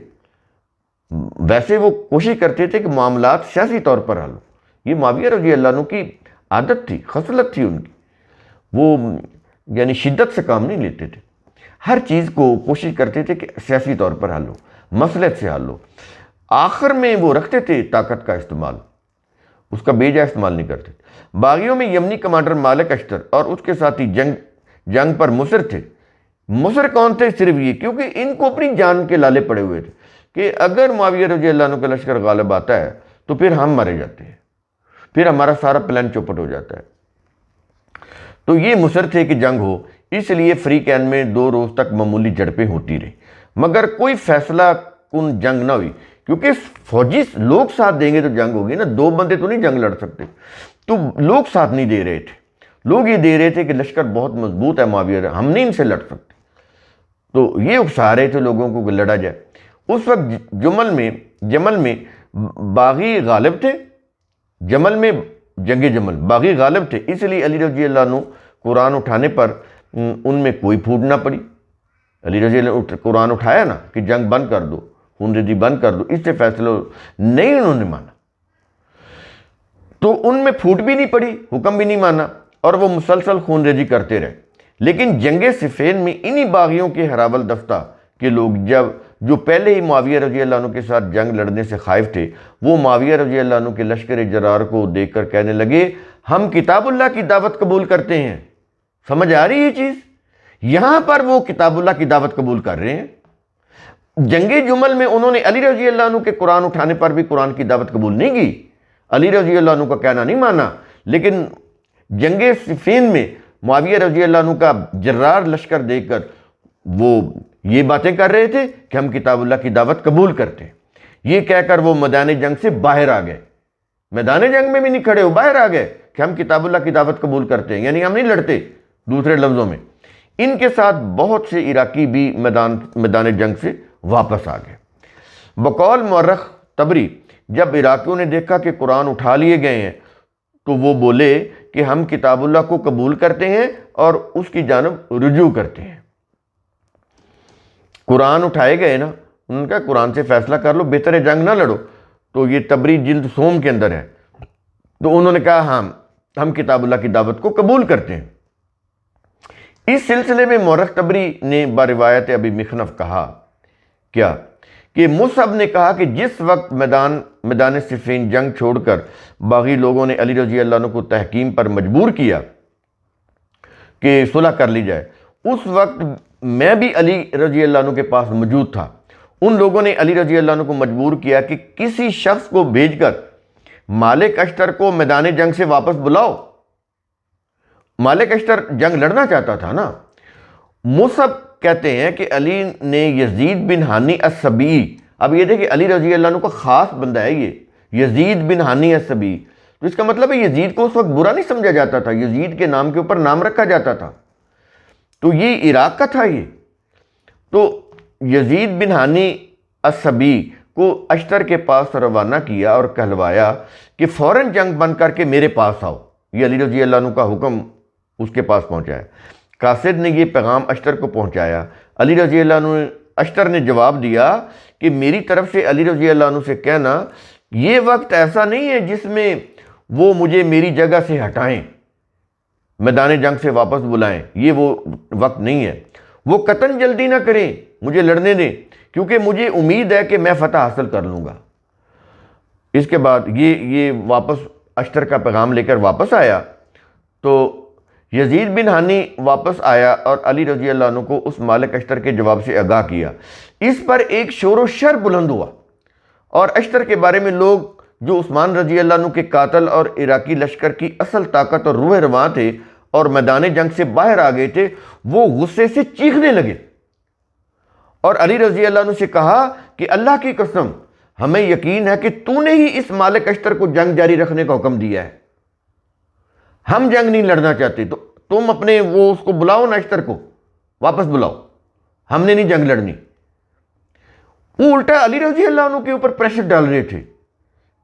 Speaker 1: ویسے وہ کوشش کرتے تھے کہ معاملات سیاسی طور پر حل ہو۔ یہ معاویہ رضی اللہ عنہ کی عادت تھی، خصلت تھی ان کی، وہ یعنی شدت سے کام نہیں لیتے تھے، ہر چیز کو کوشش کرتے تھے کہ سیاسی طور پر حل ہو، مصلحت سے حل ہو۔ آخر میں وہ رکھتے تھے طاقت کا استعمال، اس کا بے جا استعمال نہیں کرتے تھے۔ باغیوں میں یمنی کمانڈر مالک اشتر اور اس کے ساتھی جنگ پر مصر تھے۔ مصر کون تھے؟ صرف یہ کیونکہ ان کو اپنی جان کے لالے پڑے ہوئے تھے کہ اگر معاویہ رضی اللہ عنہ کا لشکر غالب آتا ہے تو پھر ہم مارے جاتے ہیں، پھر ہمارا سارا پلان چوپٹ ہو جاتا ہے۔ تو یہ مصر تھے کہ جنگ ہو، اس لیے فریقین میں 2 روز تک معمولی جھڑپیں ہوتی رہی، مگر کوئی فیصلہ کن جنگ نہ ہوئی، کیونکہ فوجی لوگ ساتھ دیں گے تو جنگ ہوگی نا، 2 بندے تو نہیں جنگ لڑ سکتے۔ تو لوگ ساتھ نہیں دے رہے تھے، لوگ یہ دے رہے تھے کہ لشکر بہت مضبوط ہے معاویہ، ہم نہیں ان سے لڑ سکتے، تو یہ اکسا رہے تھے لوگوں کو کہ لڑا جائے۔ اس وقت جمل میں باغی غالب تھے، جمل میں جنگ جمل باغی غالب تھے، اس لیے علی رضی اللہ عنہ قرآن اٹھانے پر ان میں کوئی پھوٹ نہ پڑی۔ علی رضی اللہ عنہ قرآن اٹھایا نا کہ جنگ بند کر دو، خون ریزی بند کر دو، اس سے فیصلہ نہیں انہوں نے مانا، تو ان میں پھوٹ بھی نہیں پڑی، حکم بھی نہیں مانا، اور وہ مسلسل خون ریزی کرتے رہے۔ لیکن جنگ صفین میں انہی باغیوں کے ہراول دفتہ کے لوگ جو پہلے ہی معاویہ رضی اللہ عنہ کے ساتھ جنگ لڑنے سے خائف تھے، وہ معاویہ رضی اللہ عنہ کے لشکر جرار کو دیکھ کر کہنے لگے، ہم کتاب اللہ کی دعوت قبول کرتے ہیں۔ سمجھ آ رہی ہے یہ چیز؟ یہاں پر وہ کتاب اللہ کی دعوت قبول کر رہے ہیں۔ جنگ جمل میں انہوں نے علی رضی اللہ عنہ کے قرآن اٹھانے پر بھی قرآن کی دعوت قبول نہیں کی، علی رضی اللہ عنہ کا کہنا نہیں مانا، لیکن جنگ صفین میں معاویہ رضی اللہ عنہ کا جرار لشکر دیکھ کر وہ یہ باتیں کر رہے تھے کہ ہم کتاب اللہ کی دعوت قبول کرتے ہیں۔ یہ کہہ کر وہ میدان جنگ سے باہر آ گئے، میدان جنگ میں بھی نہیں کھڑے ہو، باہر آ گئے کہ ہم کتاب اللہ کی دعوت قبول کرتے ہیں، یعنی ہم نہیں لڑتے۔ دوسرے لفظوں میں ان کے ساتھ بہت سے عراقی بھی میدان جنگ سے واپس آ گئے۔ بقول مورخ تبری، جب عراقیوں نے دیکھا کہ قرآن اٹھا لیے گئے ہیں تو وہ بولے کہ ہم کتاب اللہ کو قبول کرتے ہیں اور اس کی جانب رجوع کرتے ہیں۔ قرآن اٹھائے گئے نا، انہوں نے کہا قرآن سے فیصلہ کر لو، بہتر ہے جنگ نہ لڑو۔ تو یہ تبری جلد سوم کے اندر ہے، تو انہوں نے کہا ہاں ہم کتاب اللہ کی دعوت کو قبول کرتے ہیں۔ اس سلسلے میں مورخ تبری نے بروایت ابی مخنف کہا کیا کہ مصعب نے کہا کہ جس وقت میدان صفین جنگ چھوڑ کر باغی لوگوں نے علی رضی اللہ عنہ کو تحکیم پر مجبور کیا کہ صلح کر لی جائے، اس وقت میں بھی علی رضی اللہ عنہ کے پاس موجود تھا۔ ان لوگوں نے علی رضی اللہ عنہ کو مجبور کیا کہ کسی شخص کو بھیج کر مالک اشتر کو میدان جنگ سے واپس بلاؤ۔ مالک اشتر جنگ لڑنا چاہتا تھا نا۔ مصعب کہتے ہیں کہ علی نے یزید بن ہانی السبی، اب یہ دیکھیں علی رضی اللہ عنہ کا خاص بندہ ہے یہ یزید بن ہانی السبی، تو اس کا مطلب ہے یزید کو اس وقت برا نہیں سمجھا جاتا تھا، یزید کے نام کے اوپر نام رکھا جاتا تھا، تو یہ عراق کا تھا یہ۔ تو یزید بن ہانی السبی کو اشتر کے پاس روانہ کیا اور کہلوایا کہ فوراً جنگ بند کر کے میرے پاس آؤ۔ یہ علی رضی اللہ عنہ کا حکم اس کے پاس پہنچایا۔ قاصد نے یہ پیغام اشتر کو پہنچایا۔ علی رضی اللہ عنہ اشتر نے جواب دیا کہ میری طرف سے علی رضی اللہ عنہ سے کہنا یہ وقت ایسا نہیں ہے جس میں وہ مجھے میری جگہ سے ہٹائیں، میدان جنگ سے واپس بلائیں، یہ وہ وقت نہیں ہے، وہ قطعاً جلدی نہ کریں، مجھے لڑنے دیں، کیونکہ مجھے امید ہے کہ میں فتح حاصل کر لوں گا۔ اس کے بعد یہ واپس اشتر کا پیغام لے کر واپس آیا تو یزید بن ہانی واپس آیا اور علی رضی اللہ عنہ کو اس مالک اشتر کے جواب سے آگاہ کیا۔ اس پر ایک شور و شر بلند ہوا اور اشتر کے بارے میں لوگ جو عثمان رضی اللہ عنہ کے قاتل اور عراقی لشکر کی اصل طاقت اور روح رواں تھے اور میدان جنگ سے باہر آ گئے تھے، وہ غصے سے چیخنے لگے اور علی رضی اللہ عنہ سے کہا کہ اللہ کی قسم ہمیں یقین ہے کہ تو نے ہی اس مالک اشتر کو جنگ جاری رکھنے کا حکم دیا ہے، ہم جنگ نہیں لڑنا چاہتے، تو تم اپنے اس کو بلاؤ نا، اشتر کو واپس بلاؤ، ہم نے نہیں جنگ لڑنی۔ وہ الٹا علی رضی اللہ عنہ کے اوپر پریشر ڈال رہے تھے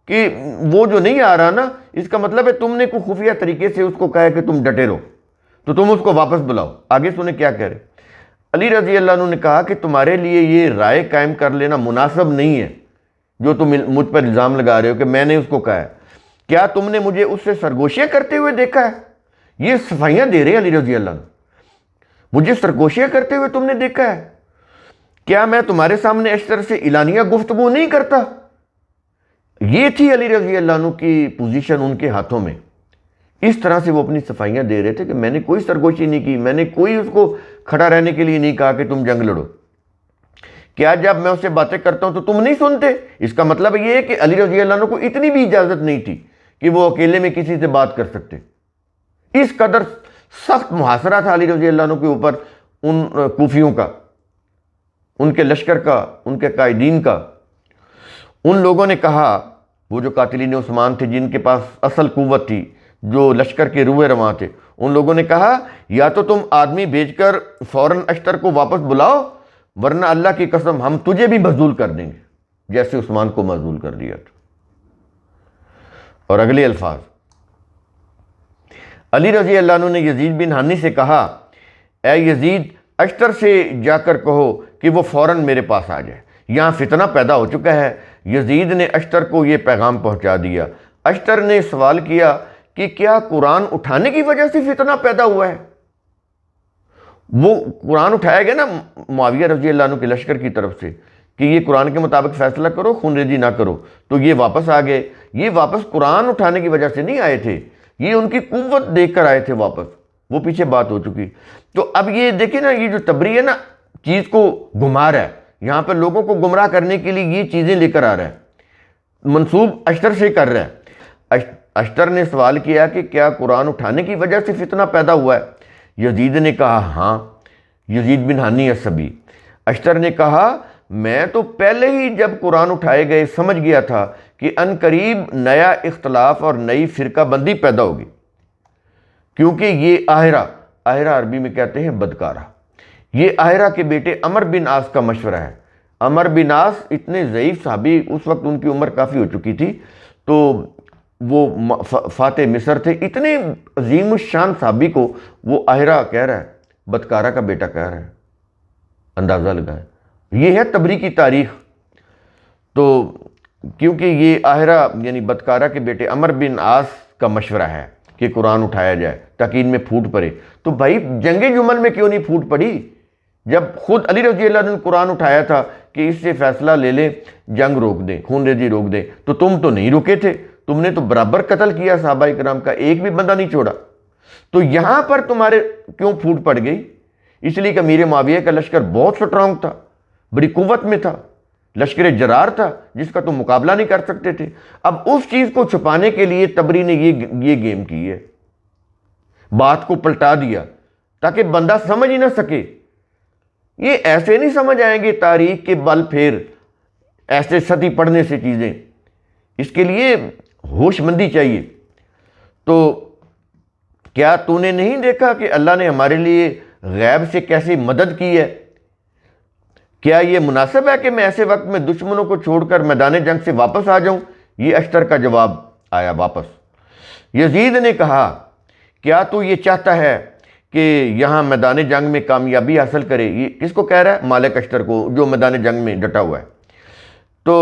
Speaker 1: کہ وہ جو نہیں آ رہا نا، اس کا مطلب ہے تم نے کوئی خفیہ طریقے سے اس کو کہا ہے کہ تم ڈٹے رہو، تو تم اس کو واپس بلاؤ۔ آگے سنیں کیا کہہ رہے۔ علی رضی اللہ عنہ نے کہا کہ تمہارے لیے یہ رائے قائم کر لینا مناسب نہیں ہے جو تم مجھ پر الزام لگا رہے ہو کہ میں نے اس کو کہا ہے۔ کیا تم نے مجھے اس سے سرگوشیاں کرتے ہوئے دیکھا ہے؟ یہ صفائیاں دے رہے علی رضی اللہ عنہ، مجھے سرگوشیاں کرتے ہوئے تم نے دیکھا ہے؟ کیا میں تمہارے سامنے اشتر سے اعلانیہ گفتگو نہیں کرتا؟ یہ تھی علی رضی اللہ عنہ کی پوزیشن ان کے ہاتھوں میں۔ اس طرح سے وہ اپنی صفائیاں دے رہے تھے کہ میں نے کوئی سرگوشی نہیں کی، میں نے کوئی اس کو کھڑا رہنے کے لیے نہیں کہا کہ تم جنگ لڑو۔ کیا جب میں اس سے باتیں کرتا ہوں تو تم نہیں سنتے؟ اس کا مطلب یہ ہے کہ علی رضی اللہ عنہ کو اتنی بھی اجازت نہیں تھی کہ وہ اکیلے میں کسی سے بات کر سکتے۔ اس قدر سخت محاصرہ تھا علی رضی اللہ عنہ کے اوپر ان کوفیوں کا، ان کے لشکر کا، ان کے قائدین کا۔ ان لوگوں نے کہا، وہ جو قاتلین عثمان تھے جن کے پاس اصل قوت تھی، جو لشکر کے روح رواں تھے، ان لوگوں نے کہا یا تو تم آدمی بھیج کر فوراً اشتر کو واپس بلاؤ، ورنہ اللہ کی قسم ہم تجھے بھی مذلول کر دیں گے جیسے عثمان کو مذلول کر دیا تھا۔ اور اگلے الفاظ، علی رضی اللہ عنہ نے یزید بن ہانی سے کہا، اے یزید، اشتر سے جا کر کہو کہ وہ فوراً میرے پاس آ جائے، یہاں فتنہ پیدا ہو چکا ہے۔ یزید نے اشتر کو یہ پیغام پہنچا دیا۔ اشتر نے سوال کیا کہ کیا قرآن اٹھانے کی وجہ سے فتنہ پیدا ہوا ہے؟ وہ قرآن اٹھایا گیا نا معاویہ رضی اللہ عنہ کے لشکر کی طرف سے کہ یہ قرآن کے مطابق فیصلہ کرو، خون ریزی نہ کرو، تو یہ واپس آ گئے۔ یہ واپس قرآن اٹھانے کی وجہ سے نہیں آئے تھے، یہ ان کی قوت دیکھ کر آئے تھے واپس، وہ پیچھے بات ہو چکی۔ تو اب یہ دیکھیں نا، یہ جو تبری ہے نا، چیز کو گھما رہا ہے، یہاں پر لوگوں کو گمراہ کرنے کے لیے یہ چیزیں لے کر آ رہا ہے، منسوب اشتر سے کر رہا ہے۔ اشتر نے سوال کیا کہ کیا قرآن اٹھانے کی وجہ سے فتنہ پیدا ہوا ہے؟ یزید نے کہا ہاں۔ یزید بن ہانی السبی، اشتر نے کہا میں تو پہلے ہی جب قرآن اٹھائے گئے سمجھ گیا تھا کہ ان قریب نیا اختلاف اور نئی فرقہ بندی پیدا ہوگی، کیونکہ یہ آہرہ عربی میں کہتے ہیں بدکارہ، یہ آہرہ کے بیٹے عمر بن عاص کا مشورہ ہے۔ عمر بن عاص اتنے ضعیف صحابی، اس وقت ان کی عمر کافی ہو چکی تھی، تو وہ فاتح مصر تھے، اتنے عظیم الشان صحابی کو وہ آہرہ کہہ رہا ہے، بدکارہ کا بیٹا کہہ رہا ہے، اندازہ لگائیں۔ یہ ہے تبری کی تاریخ۔ تو کیونکہ یہ آہرہ یعنی بدکارہ کے بیٹے عمر بن عاص کا مشورہ ہے کہ قرآن اٹھایا جائے تاکہ ان میں پھوٹ پڑے، تو بھائی جنگ جمل میں کیوں نہیں پھوٹ پڑی؟ جب خود علی رضی اللہ عنہ نے قرآن اٹھایا تھا کہ اس سے فیصلہ لے لیں، جنگ روک دیں، خون ریزی روک دیں، تو تم تو نہیں رکے تھے، تم نے تو برابر قتل کیا صحابہ کرام کا، ایک بھی بندہ نہیں چھوڑا۔ تو یہاں پر تمہارے کیوں پھوٹ پڑ گئی؟ اس لیے کہ امیر معاویہ کا لشکر بہت سٹرونگ تھا، بڑی قوت میں تھا، لشکر جرار تھا جس کا تم مقابلہ نہیں کر سکتے تھے۔ اب اس چیز کو چھپانے کے لیے تبری نے یہ گیم کی ہے، بات کو پلٹا دیا تاکہ بندہ سمجھ ہی نہ سکے۔ یہ ایسے نہیں سمجھ آئیں گے تاریخ کے بل پھیر ایسے سطحی پڑھنے سے چیزیں، اس کے لیے ہوش مندی چاہیے۔ تو کیا تو نے نہیں دیکھا کہ اللہ نے ہمارے لیے غیب سے کیسے مدد کی ہے؟ کیا یہ مناسب ہے کہ میں ایسے وقت میں دشمنوں کو چھوڑ کر میدان جنگ سے واپس آ جاؤں؟ یہ اشتر کا جواب آیا واپس۔ یزید نے کہا کیا تو یہ چاہتا ہے کہ یہاں میدان جنگ میں کامیابی حاصل کرے. یہ کس کو کہہ رہا ہے؟ مالک اشتر کو، جو میدان جنگ میں ڈٹا ہوا ہے. تو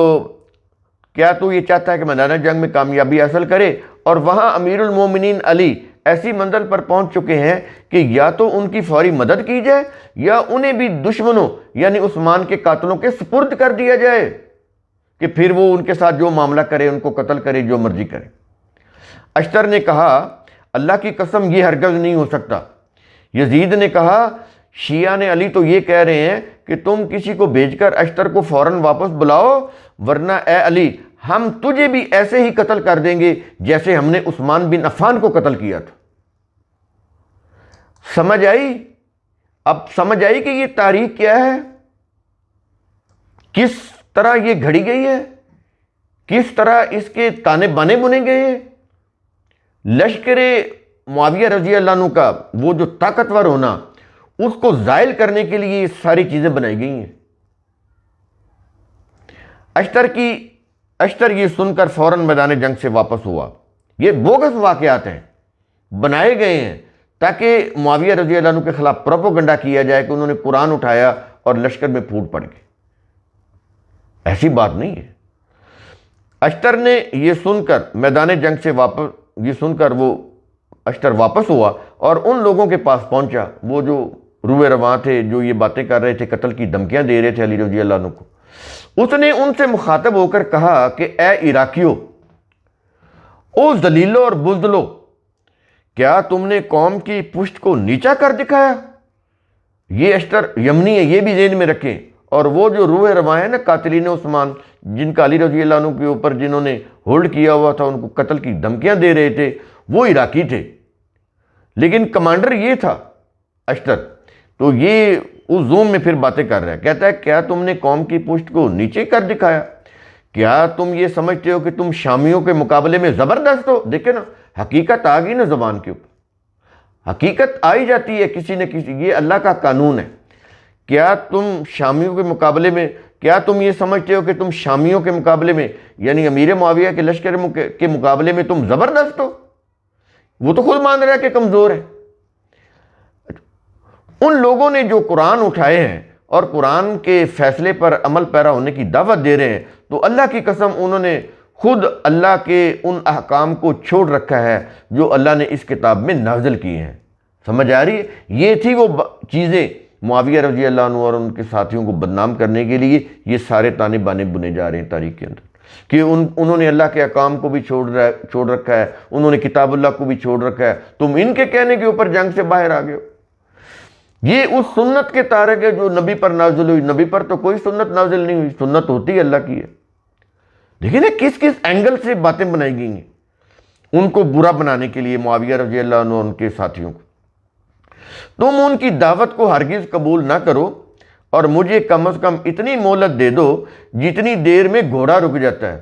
Speaker 1: کیا تو یہ چاہتا ہے کہ میدان جنگ میں کامیابی حاصل کرے؟ اور وہاں امیر المومنین علی ایسی منزل پر پہنچ چکے ہیں کہ یا تو ان کی فوری مدد کی جائے یا انہیں بھی دشمنوں یعنی عثمان کے قاتلوں کے سپرد کر دیا جائے کہ پھر وہ ان کے ساتھ جو معاملہ کرے، ان کو قتل کرے، جو مرضی کرے. اشتر نے کہا اللہ کی قسم یہ ہرگز نہیں ہو سکتا. یزید نے کہا شیعہ نے علی تو یہ کہہ رہے ہیں کہ تم کسی کو بھیج کر اشتر کو فوراً واپس بلاؤ، ورنہ اے علی ہم تجھے بھی ایسے ہی قتل کر دیں گے جیسے ہم نے عثمان بن عفان کو قتل کیا تھا. سمجھ آئی؟ اب سمجھ آئی کہ یہ تاریخ کیا ہے، کس طرح یہ گھڑی گئی ہے، کس طرح اس کے تانے بانے بنے گئے ہیں. لشکر معاویہ رضی اللہ عنہ کا وہ جو طاقتور ہونا، اس کو زائل کرنے کے لیے یہ ساری چیزیں بنائی گئی ہیں. اشتر یہ سن کر فوراً میدان جنگ سے واپس ہوا. یہ بوگس واقعات ہیں، بنائے گئے ہیں تاکہ معاویہ رضی اللہ عنہ کے خلاف پروپیگنڈا کیا جائے کہ انہوں نے قرآن اٹھایا اور لشکر میں پھوٹ پڑ گئے. ایسی بات نہیں ہے. اشتر نے یہ سن کر میدان جنگ سے وہ اشتر واپس ہوا اور ان لوگوں کے پاس پہنچا، وہ جو روئے رواں تھے، جو یہ باتیں کر رہے تھے، قتل کی دھمکیاں دے رہے تھے علی رضی اللہ عنہ کو. اس نے ان سے مخاطب ہو کر کہا کہ اے عراقیو، او ذلیلو اور بزدلو، کیا تم نے قوم کی پشت کو نیچا کر دکھایا؟ یہ اشتر یمنی ہے، یہ بھی ذہن میں رکھیں. اور وہ جو روح رواں ہے نا قاتلین عثمان، جن کا علی رضی اللہ عنہ کے اوپر جنہوں نے ہولڈ کیا ہوا تھا، ان کو قتل کی دھمکیاں دے رہے تھے، وہ عراقی تھے، لیکن کمانڈر یہ تھا اشتر. تو یہ اس زوم میں پھر باتیں کر رہا ہے. کہتا ہے کیا تم نے قوم کی پشت کو نیچے کر دکھایا؟ کیا تم یہ سمجھتے ہو کہ تم شامیوں کے مقابلے میں زبردست ہو؟ دیکھیں نا، حقیقت آ گئی نا زبان کے اوپر، حقیقت آئی جاتی ہے کسی نہ کسی. یہ اللہ کا قانون ہے. کیا تم شامیوں کے مقابلے میں، کیا تم یہ سمجھتے ہو کہ تم شامیوں کے مقابلے میں یعنی امیر معاویہ کے لشکر کے مقابلے میں تم زبردست ہو؟ وہ تو خود مان رہا ہے کہ کمزور ہے. ان لوگوں نے جو قرآن اٹھائے ہیں اور قرآن کے فیصلے پر عمل پیرا ہونے کی دعوت دے رہے ہیں، تو اللہ کی قسم انہوں نے خود اللہ کے ان احکام کو چھوڑ رکھا ہے جو اللہ نے اس کتاب میں نازل کیے ہیں. سمجھ آ رہی ہے؟ یہ تھی وہ چیزیں معاویہ رضی اللہ عنہ اور ان کے ساتھیوں کو بدنام کرنے کے لیے یہ سارے تانے بانے بنے جا رہے ہیں تاریخ کے اندر، کہ انہوں نے اللہ کے احکام کو بھی چھوڑ رکھا ہے، انہوں نے کتاب اللہ کو بھی چھوڑ رکھا ہے. تم ان کے کہنے کے اوپر جنگ سے باہر آ گئے ہو. یہ اس سنت کے تارک ہے جو نبی پر نازل ہوئی. نبی پر تو کوئی سنت نازل نہیں ہوئی، سنت ہوتی اللہ کی ہے. دیکھیں نا کس کس اینگل سے باتیں بنائی گئی ہیں ان کو برا بنانے کے لیے، معاویہ رضی اللہ عنہ اور ان کے ساتھیوں کو. تم ان کی دعوت کو ہرگز قبول نہ کرو اور مجھے کم از کم اتنی مہلت دے دو جتنی دیر میں گھوڑا رک جاتا ہے.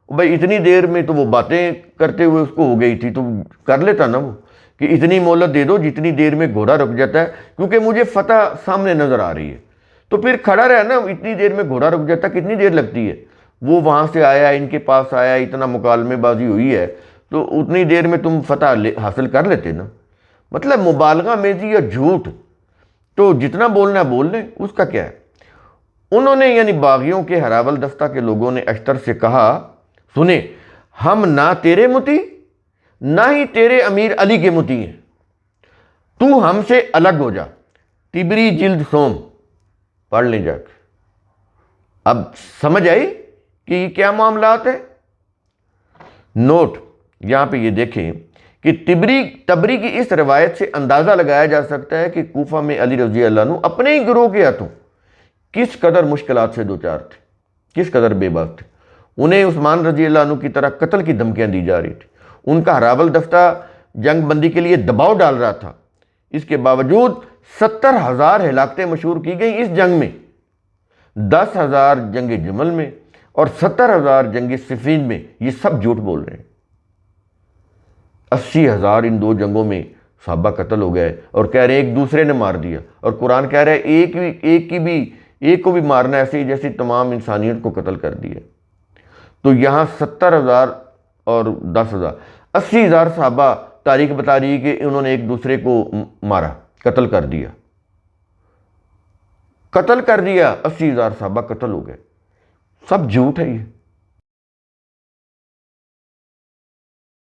Speaker 1: بھائی اتنی دیر میں تو وہ باتیں کرتے ہوئے اس کو ہو گئی تھی، تو کر لیتا نا وہ کہ اتنی مہلت دے دو جتنی دیر میں گھوڑا رک جاتا ہے، کیونکہ مجھے فتح سامنے نظر آ رہی ہے. تو پھر کھڑا رہا نا، اتنی دیر میں گھوڑا رک جاتا، کتنی دیر لگتی ہے؟ وہ وہاں سے آیا، ان کے پاس آیا، اتنا مکالمے بازی ہوئی ہے، تو اتنی دیر میں تم فتح حاصل کر لیتے نا. مطلب مبالغہ میزی یا جھوٹ، تو جتنا بولنا ہے بول لیں، اس کا کیا ہے. انہوں نے یعنی باغیوں کے ہراول دستہ کے لوگوں نے اشتر سے کہا سنیں، ہم نہ تیرے متی نہ ہی تیرے امیر علی کے متی ہیں، تو ہم سے الگ ہو جا. تبری جلد سوم پڑھ لیں جا کے. اب سمجھ آئی کہ یہ کیا معاملات ہیں. نوٹ یہاں پہ یہ دیکھیں کہ تبری کی اس روایت سے اندازہ لگایا جا سکتا ہے کہ کوفہ میں علی رضی اللہ عنہ اپنے ہی گروہ کے ہاتھوں کس قدر مشکلات سے دوچار تھے، کس قدر بے باک تھے. انہیں عثمان رضی اللہ عنہ کی طرح قتل کی دھمکیاں دی جا رہی تھی. ان کا ہراول دفتہ جنگ بندی کے لیے دباؤ ڈال رہا تھا. اس کے باوجود 70,000 ہلاکتیں مشہور کی گئیں اس جنگ میں، 10,000 جنگ جمل میں اور 70,000 جنگ صفین میں. یہ سب جھوٹ بول رہے ہیں. 80,000 ان دو جنگوں میں صحابہ قتل ہو گئے اور کہہ رہے ہیں ایک دوسرے نے مار دیا. اور قرآن کہہ رہا ہے ایک کو بھی مارنا ایسے ہی جیسے تمام انسانیت کو قتل کر دیا. تو یہاں 70,000 اور 10,000 80,000 صحابہ تاریخ بتا رہی ہے کہ انہوں نے ایک دوسرے کو مارا. قتل کر دیا، 80,000 صحابہ قتل ہو گئے، سب جھوٹ ہے یہ۔